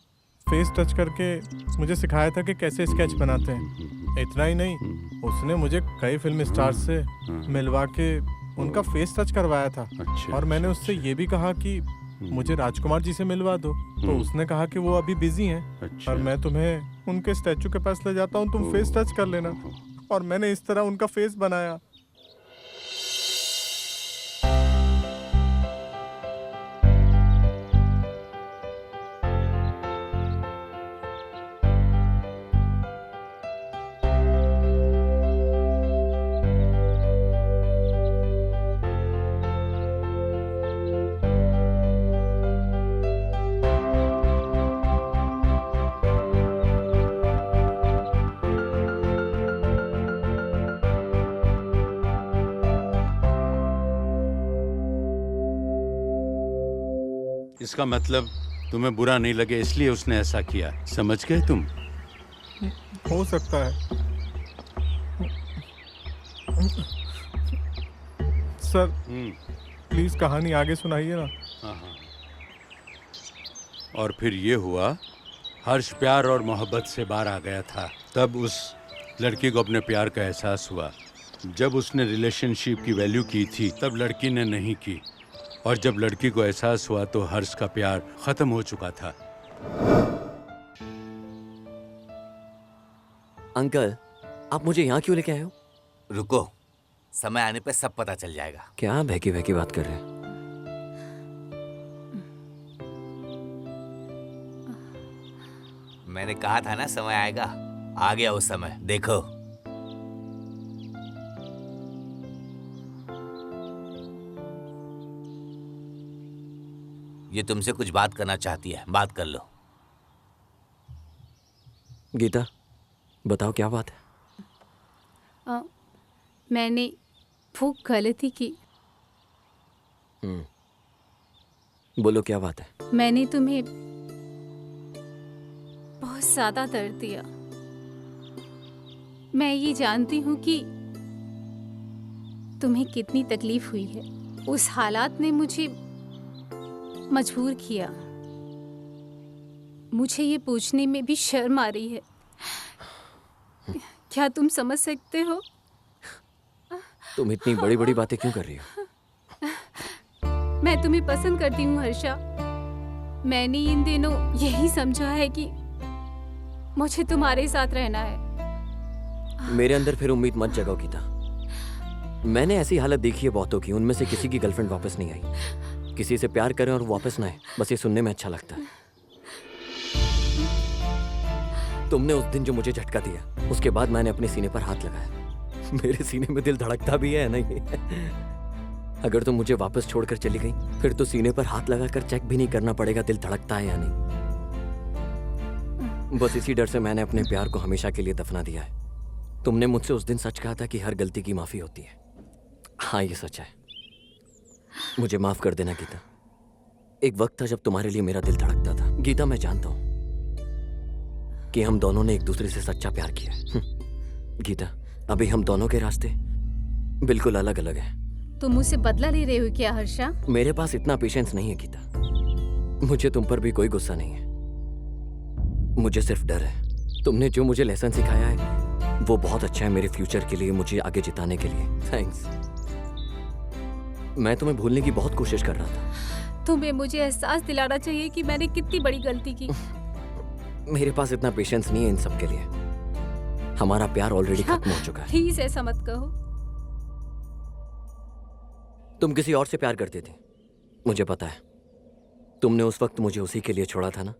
फेस टच करके मुझे सिखाया था कि कैसे स्केच बनाते हैं। इतना ही नहीं, उसने मुझे कई फिल्म स्टार से मिलवा के उनका फेस टच करवाया था। और मैंने उससे ये भी कहा कि मुझे राजकुमार जी से मिलवा दो, तो उसने कहा कि वो अभी बिजी हैं और मैं तुम्हें उनके स्टैचू के पास ले जाता हूँ, तुम फेस टच कर लेना। और मैंने इस तरह उनका फेस बनाया। इसका मतलब तुम्हें बुरा नहीं लगे इसलिए उसने ऐसा किया, समझ गए तुम? हो सकता है सर। प्लीज कहानी आगे सुनाइए ना। हाँ। और फिर ये हुआ, हर्ष प्यार और मोहब्बत से बाहर आ गया था। तब उस लड़की को अपने प्यार का एहसास हुआ। जब उसने रिलेशनशिप की वैल्यू की थी तब लड़की ने नहीं की, और जब लड़की को एहसास हुआ तो हर्ष का प्यार खत्म हो चुका था। अंकल, आप मुझे यहाँ क्यों लेके आए हो? रुको, समय आने पे सब पता चल जाएगा। क्या बहकी बहकी बात कर रहे हैं? मैंने कहा था ना समय आएगा, आ गया वो समय, देखो। ये तुमसे कुछ बात करना चाहती है, बात कर लो। गीता, बताओ क्या बात है? मैंने वो गलती की। बोलो क्या बात है? मैंने तुम्हें बहुत ज्यादा दर्द दिया। मैं ये जानती हूँ कि तुम्हें कितनी तकलीफ हुई है। उस हालात ने मुझे मजबूर किया। मुझे ये पूछने में भी शर्म आ रही है। क्या तुम समझ सकते हो? तुम इतनी बड़ी बड़ी बातें क्यों कर रही हो? मैं तुम्हें पसंद करती हूँ हर्षा। मैंने इन दिनों यही समझा है कि मुझे तुम्हारे साथ रहना है। मेरे अंदर फिर उम्मीद मत जगाओ गीता। मैंने ऐसी हालत देखी है बहुतों की, उनमें से किसी की गर्लफ्रेंड वापस नहीं आई। किसी से प्यार करें और वापस ना आए, बस ये सुनने में अच्छा लगता है। तुमने उस दिन जो मुझे झटका दिया, उसके बाद मैंने अपने सीने पर हाथ लगाया। मेरे सीने में दिल धड़कता भी है नहीं? अगर तुम मुझे वापस छोड़कर चली गई, फिर तो सीने पर हाथ लगाकर चेक भी नहीं करना पड़ेगा दिल धड़कता है या नहीं। बस इसी डर से मैंने अपने प्यार को हमेशा के लिए दफना दिया है। तुमने मुझसे उस दिन सच कहा था कि हर गलती की माफी होती है। हाँ, ये सच है। मुझे माफ कर देना गीता। एक वक्त था जब तुम्हारे लिए मेरा दिल धड़कता था। गीता, मैं जानता हूं कि हम दोनों ने एक दूसरे से सच्चा प्यार किया है। गीता, अभी हम दोनों के रास्ते बिल्कुल अलग अलग हैं। तुम मुझसे बदला ले रहे हो क्या हर्षा? मेरे पास इतना पेशेंस नहीं है गीता। मुझे तुम पर भी कोई गुस्सा नहीं है, मुझे सिर्फ डर है। तुमने जो मुझे लेसन सिखाया है वो बहुत अच्छा है मेरे फ्यूचर के लिए, मुझे आगे जिताने के लिए। थैंक्स। मैं तुम्हें भूलने की बहुत कोशिश कर रहा था। तुम्हें मुझे एहसास दिलाना चाहिए कि मैंने कितनी बड़ी गलती की। मेरे पास इतना पेशेंस नहीं है इन सब के लिए। हमारा प्यार ऑलरेडी खत्म हो चुका है। प्लीज ऐसा मत कहो। तुम किसी और से प्यार करती थी, मुझे पता है। तुमने उस वक्त मुझे उसी के लिए छोड़ा था ना?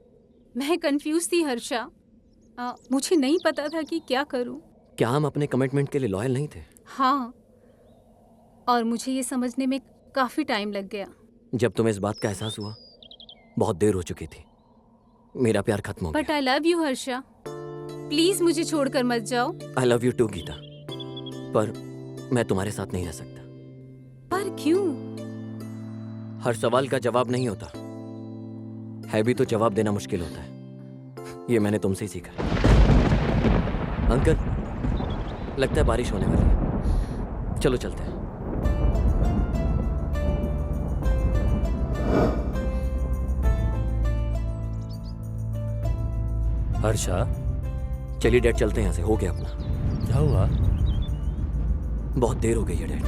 मैं कंफ्यूज थी हर्षा। मुझे नहीं पता था कि क्या करूं। क्या हम अपने कमिटमेंट के लिए लॉयल नहीं थे? हाँ, और मुझे ये समझने में काफी टाइम लग गया। जब तुम्हें इस बात का एहसास हुआ, बहुत देर हो चुकी थी। मेरा प्यार खत्म हो गया। But I love you Harsha, please मुझे छोड़कर मत जाओ। I love you too Geeta, पर मैं तुम्हारे साथ नहीं रह सकता। पर क्यों? हर सवाल का जवाब नहीं होता है, भी तो जवाब देना मुश्किल होता है। ये मैंने तुमसे ही सीखा। अंकल, लगता है बारिश होने वाली है, चलो चलते हैं। हर्षा, चलिए डैड, चलते हैं यहाँ से। हो गया अपना। क्या हुआ? बहुत देर हो गई है डैड।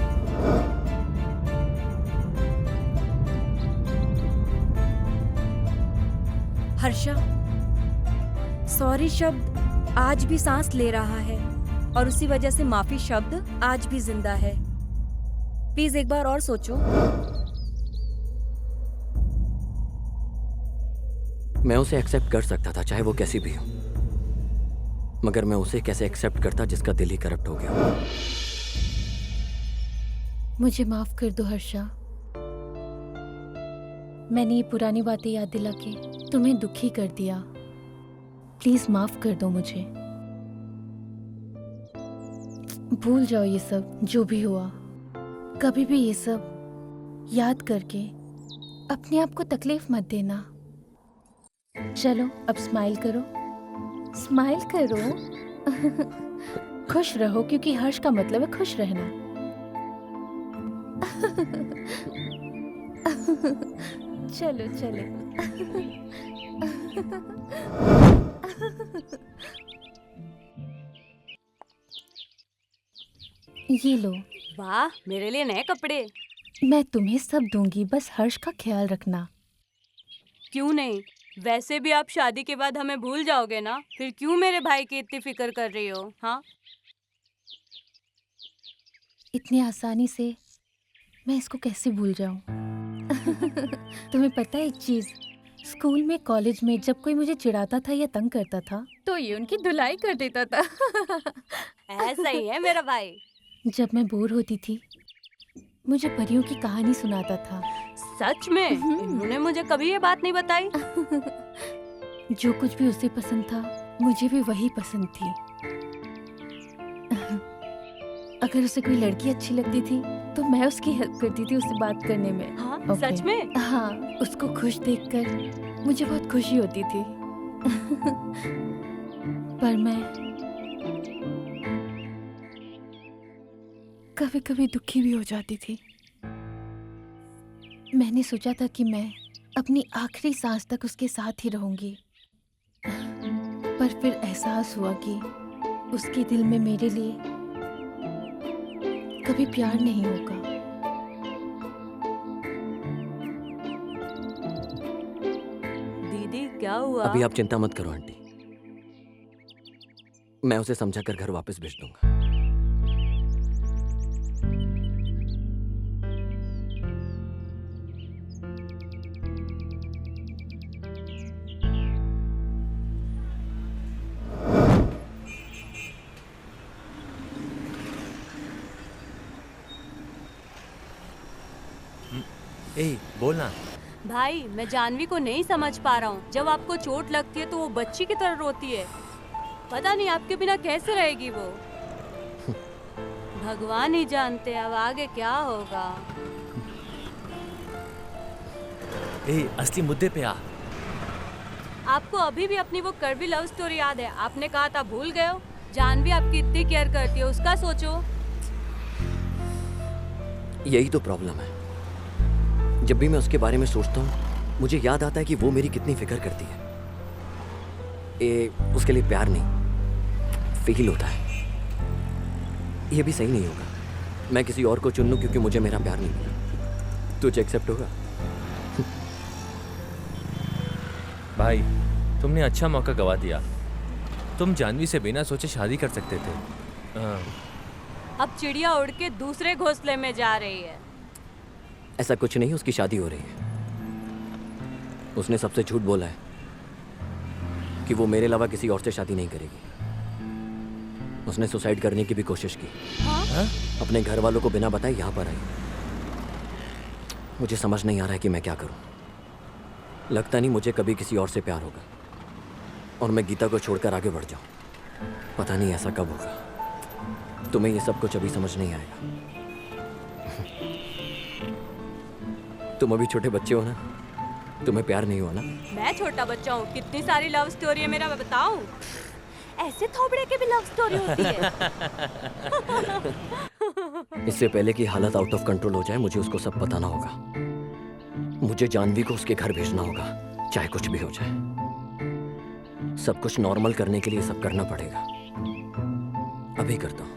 हर्षा, सॉरी शब्द आज भी सांस ले रहा है और उसी वजह से माफी शब्द आज भी जिंदा है। प्लीज एक बार और सोचो। मैं उसे एक्सेप्ट कर सकता था, चाहे वो कैसी भी हो, मगर मैं उसे कैसे एक्सेप्ट करता जिसका दिल ही करप्ट हो गया। मुझे माफ कर दो हर्षा। मैंने ये पुरानी बातें याद दिला के तुम्हें दुखी कर दिया। प्लीज माफ कर दो मुझे। भूल जाओ ये सब जो भी हुआ। कभी भी ये सब याद करके अपने आप को तकलीफ मत देना। चलो अब स्माइल करो, स्माइल करो। खुश रहो, क्योंकि हर्ष का मतलब है खुश रहना। चलो चलो। ये लो। वाह, मेरे लिए नए कपड़े। मैं तुम्हें सब दूंगी, बस हर्ष का ख्याल रखना। क्यों नहीं? वैसे भी आप शादी के बाद हमें भूल जाओगे ना, फिर क्यों मेरे भाई की इतनी फिक्र कर रही हो? हाँ, इतनी आसानी से मैं इसको कैसे भूल जाऊं? तुम्हें पता है एक चीज, स्कूल में, कॉलेज में जब कोई मुझे चिढ़ाता था या तंग करता था तो ये उनकी धुलाई कर देता था। ऐसा ही है मेरा भाई। जब मैं बोर होती थी मुझे परियों की कहानी सुनाता था। सच में? इन्होंने मुझे कभी ये बात नहीं बताई। जो कुछ भी उसे पसंद था मुझे भी वही पसंद थी। अगर उसे कोई लड़की अच्छी लगती थी तो मैं उसकी हेल्प करती थी उससे बात करने में। हाँ, Okay. सच में? हाँ, उसको खुश देखकर मुझे बहुत खुशी होती थी। पर मैं कभी कभी दुखी भी हो जाती थी। मैंने सोचा था कि मैं अपनी आखिरी सांस तक उसके साथ ही रहूंगी, पर फिर एहसास हुआ कि उसके दिल में मेरे लिए कभी प्यार नहीं होगा। क्या हुआ? अभी आप चिंता मत करो आंटी, मैं उसे समझाकर घर वापस भेज दूंगा। ए, बोलना। भाई मैं जानवी को नहीं समझ पा रहा हूँ। जब आपको चोट लगती है तो वो बच्ची की तरह रोती है। पता नहीं आपके बिना कैसे रहेगी वो। भगवान ही जानते अब आगे क्या होगा। ए, असली मुद्दे पे आ। आपको अभी भी अपनी वो कड़वी लव स्टोरी याद है? आपने कहा था भूल गए हो। जानवी आपकी इतनी केयर करती है, उसका सोचो। यही तो प्रॉब्लम है, जब भी मैं उसके बारे में सोचता हूँ मुझे याद आता है कि वो मेरी कितनी फिक्र करती है। उसके लिए प्यार नहीं, फील होता है। ये भी सही नहीं होगा मैं किसी और को चुन लूं क्योंकि मुझे मेरा प्यार नहीं मिला। तुझे एक्सेप्ट होगा? भाई तुमने अच्छा मौका गवा दिया। तुम जानवी से बिना सोचे शादी कर सकते थे। अब चिड़िया उड़ के दूसरे घोंसले में जा रही है। ऐसा कुछ नहीं, उसकी शादी हो रही है। उसने सबसे झूठ बोला है कि वो मेरे अलावा किसी और से शादी नहीं करेगी। उसने सुसाइड करने की भी कोशिश की। हाँ? अपने घर वालों को बिना बताए यहाँ पर आई। मुझे समझ नहीं आ रहा है कि मैं क्या करूं। लगता नहीं मुझे कभी किसी और से प्यार होगा और मैं गीता को छोड़कर आगे बढ़ जाऊं। पता नहीं ऐसा कब होगा। तुम्हें ये सब कुछ अभी समझ नहीं आएगा। तुम अभी छोटे बच्चे हो ना, तुम्हें प्यार नहीं हुआ ना? मैं छोटा बच्चा हूँ? कितनी सारी लव स्टोरी है मेरा, मैं बताऊं? ऐसे थोबड़े की भी लव स्टोरी होती है। इससे पहले कि हालत आउट ऑफ कंट्रोल हो जाए मुझे उसको सब बताना होगा। मुझे जानवी को उसके घर भेजना होगा, चाहे कुछ भी हो जाए। सब कुछ नॉर्मल करने के लिए सब करना पड़ेगा। अभी करता हूँ।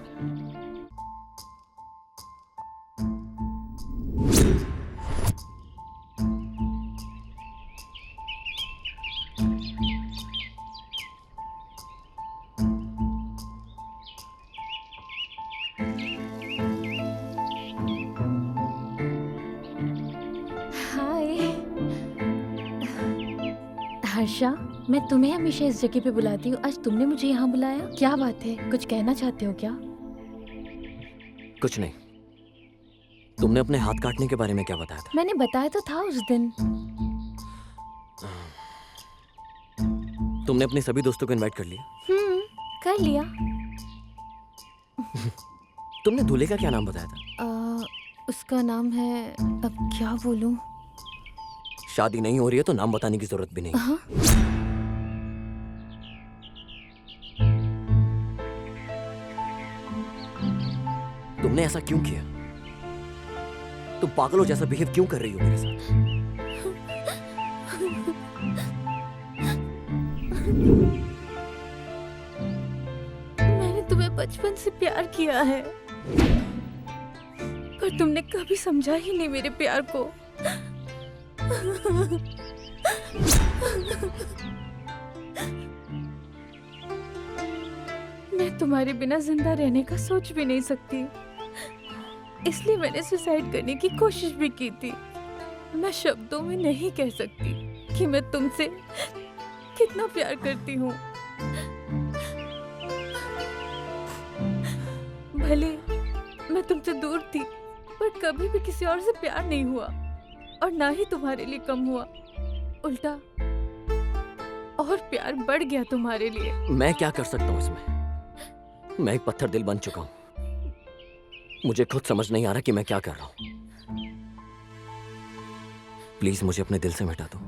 हर्षा, मैं तुम्हें हमेशा इस जगह पे बुलाती हूँ, आज तुमने मुझे यहाँ बुलाया। क्या बात है, कुछ कहना चाहते हो क्या? कुछ नहीं। तुमने अपने हाथ काटने के बारे में क्या बताया था? मैंने बताया तो था उस दिन। तुमने अपने सभी दोस्तों को इनवाइट कर लिया? कर लिया। तुमने दूल्हे का क्या नाम बताया था? उसका नाम है, अब क्या बोलूं? शादी नहीं हो रही है तो नाम बताने की जरूरत भी नहीं। हाँ? तुमने ऐसा क्यों किया? तुम पागलों जैसा बिहेव क्यों कर रही हो मेरे साथ? मैंने तुम्हें बचपन से प्यार किया है, पर तुमने कभी समझा ही नहीं मेरे प्यार को। मैं तुम्हारे बिना जिंदा रहने का सोच भी नहीं सकती, इसलिए मैंने सुसाइड करने की कोशिश भी की थी। मैं शब्दों में नहीं कह सकती कि मैं तुमसे कितना प्यार करती हूँ। भले मैं तुमसे दूर थी, पर कभी भी किसी और से प्यार नहीं हुआ और ना ही तुम्हारे लिए कम हुआ। उल्टा और प्यार बढ़ गया तुम्हारे लिए। मैं क्या कर सकता हूँ इसमें? मैं एक पत्थर दिल बन चुका हूँ। मुझे खुद समझ नहीं आ रहा कि मैं क्या कर रहा हूँ। प्लीज मुझे अपने दिल से मिटा दो।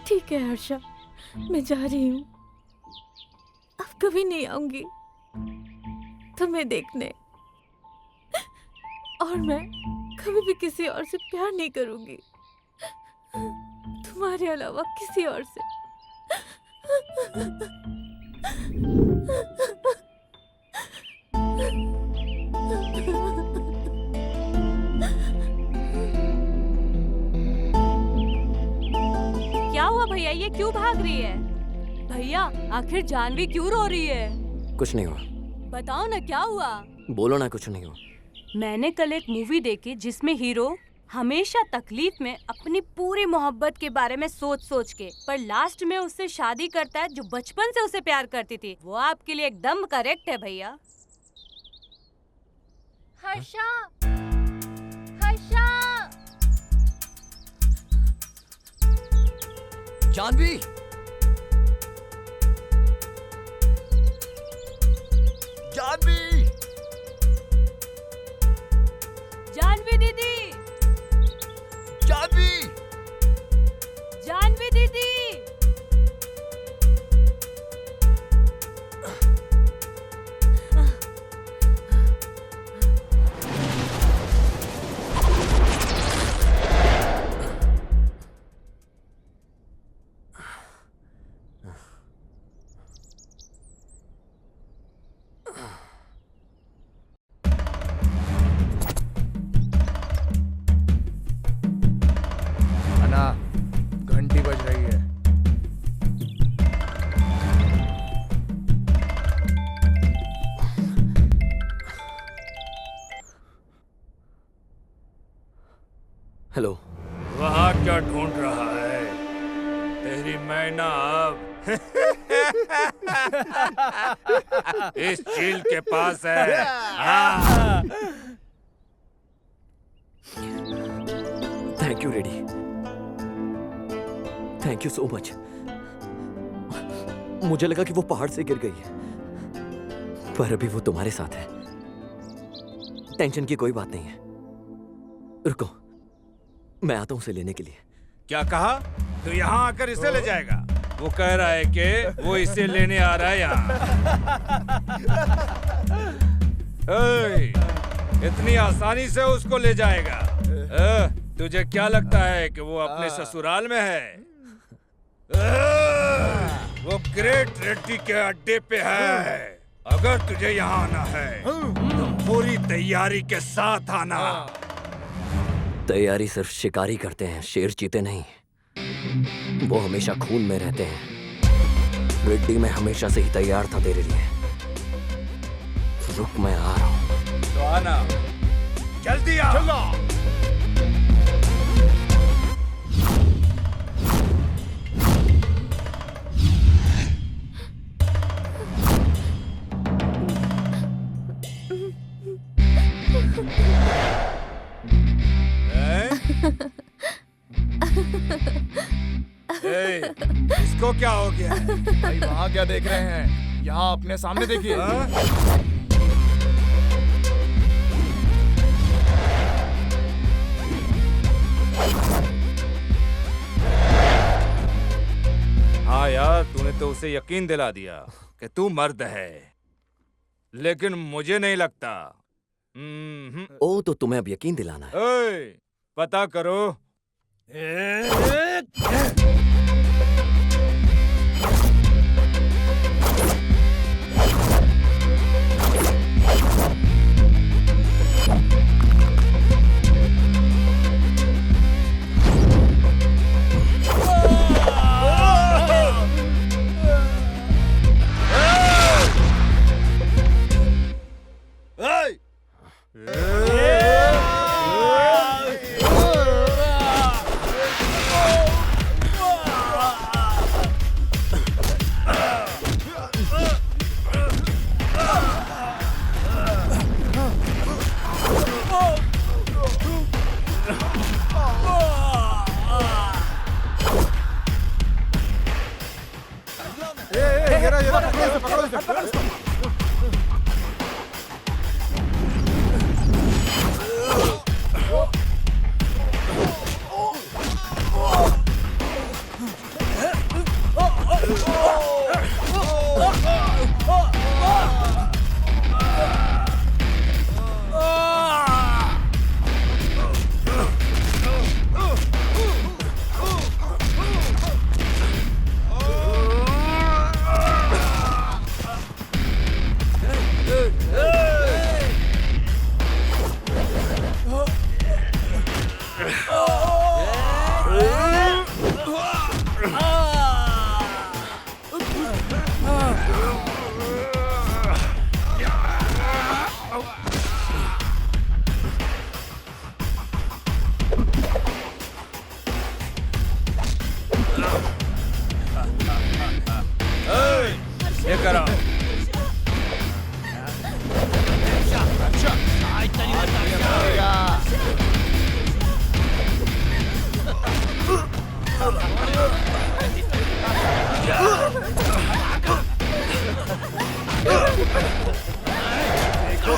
ठीक है हर्षा, मैं जा रही हूँ। अब कभी नहीं आऊंगी तुम्हें देखने, और मैं कभी भी किसी और से प्यार नहीं करूंगी, तुम्हारे अलावा किसी और से। भैया ये क्यों भाग रही है? भैया आखिर जानवी क्यों रो रही है? कुछ नहीं हुआ। बताओ ना क्या हुआ? बोलो ना, कुछ नहीं हुआ। मैंने कल एक मूवी देखी जिसमें हीरो हमेशा तकलीफ में अपनी पूरी मोहब्बत के बारे में सोच के पर लास्ट में उससे शादी करता है जो बचपन से उसे प्यार करती थी। वो आपके लिए एकदम करेक्ट है भैया। हर्षा, हर्षा। जानवी, जानवी, जानवी दीदी, जानवी, जानवी दीदी। अन्ना, घंटी बज रही है। हेलो। वहाँ क्या ढूंढ रहा है? तेरी मैना अब इस झील के पास है। हाँ। Thank you ready, thank you so much. मुझे लगा कि वो पहाड़ से गिर गई है, पर अभी वो तुम्हारे साथ है। टेंशन की कोई बात नहीं है। रुको, मैं आता हूं उसे लेने के लिए। क्या कहा? तू यहाँ आकर इसे ले जाएगा? वो कह रहा है कि वो इसे लेने आ रहा है यहाँ। इतनी आसानी से उसको ले जाएगा? तुझे क्या लगता है कि वो अपने ससुराल में है? वो ग्रेट रेड्डी के अड्डे पे है। अगर तुझे यहाँ आना है तो पूरी तैयारी के साथ आना। तैयारी सिर्फ शिकारी करते हैं, शेर चीते नहीं। वो हमेशा खून में रहते हैं। रेड्डी मैं हमेशा से ही तैयार था तेरे लिए। रुक, मैं आ रहा हूँ। तो आना, जल्दी आ। चलो। इसको क्या हो गया? भाई वहाँ क्या देख रहे हैं? यहाँ अपने सामने देखिए। हाँ यार, तूने तो उसे यकीन दिला दिया कि तू मर्द है, लेकिन मुझे नहीं लगता। ओ, तो तुम्हें अब यकीन दिलाना है? ओए, पता करो।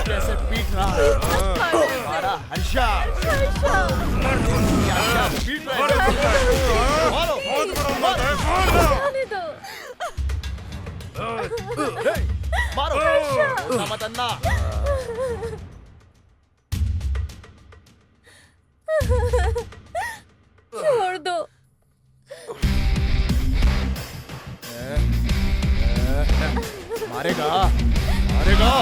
कैसे पीट रहा है हमारा हर्षा। क्या पीट रहा है? मारो, मारो, मत अन्ना। छोड़ दो। मारेगा, मारेगा।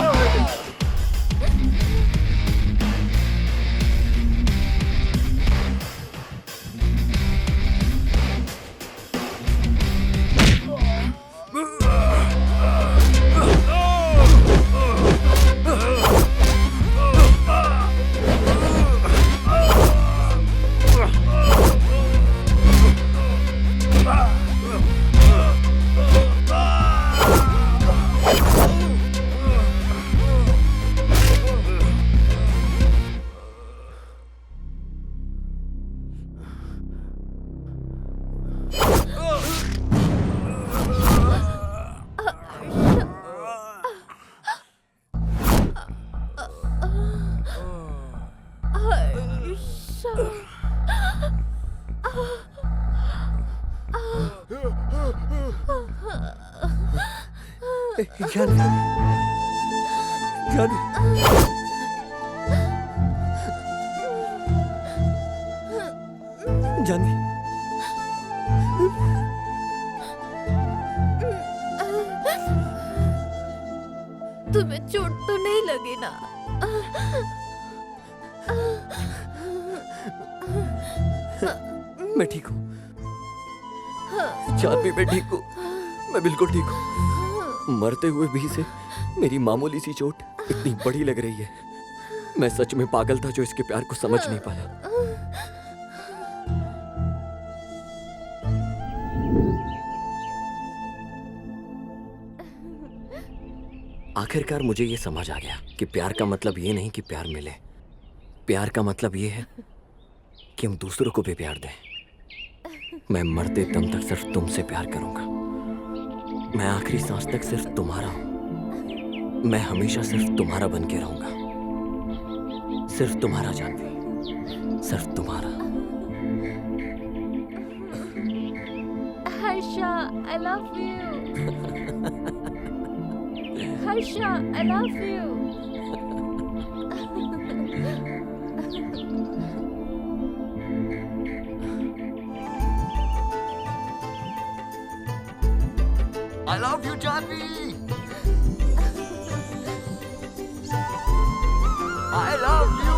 जानवी, जानवी, जानवी, तुम्हें चोट तो नहीं लगी ना? मैं ठीक हूँ जानवी, मैं ठीक हूँ, मैं बिल्कुल ठीक हूँ। मरते हुए भी से मेरी मामूली सी चोट इतनी बड़ी लग रही है। मैं सच में पागल था जो इसके प्यार को समझ नहीं पाया। आखिरकार मुझे ये समझ आ गया कि प्यार का मतलब ये नहीं कि प्यार मिले। प्यार का मतलब ये है कि हम दूसरों को भी प्यार दें। मैं मरते दम तक सिर्फ तुमसे प्यार करूंगा। मैं आखिरी सांस तक सिर्फ तुम्हारा हूं। मैं हमेशा सिर्फ तुम्हारा बन के रहूंगा। सिर्फ तुम्हारा जानवी, सिर्फ तुम्हारा। Harsha, I love you. Harsha, I love you. I love you, Janvi. I love you.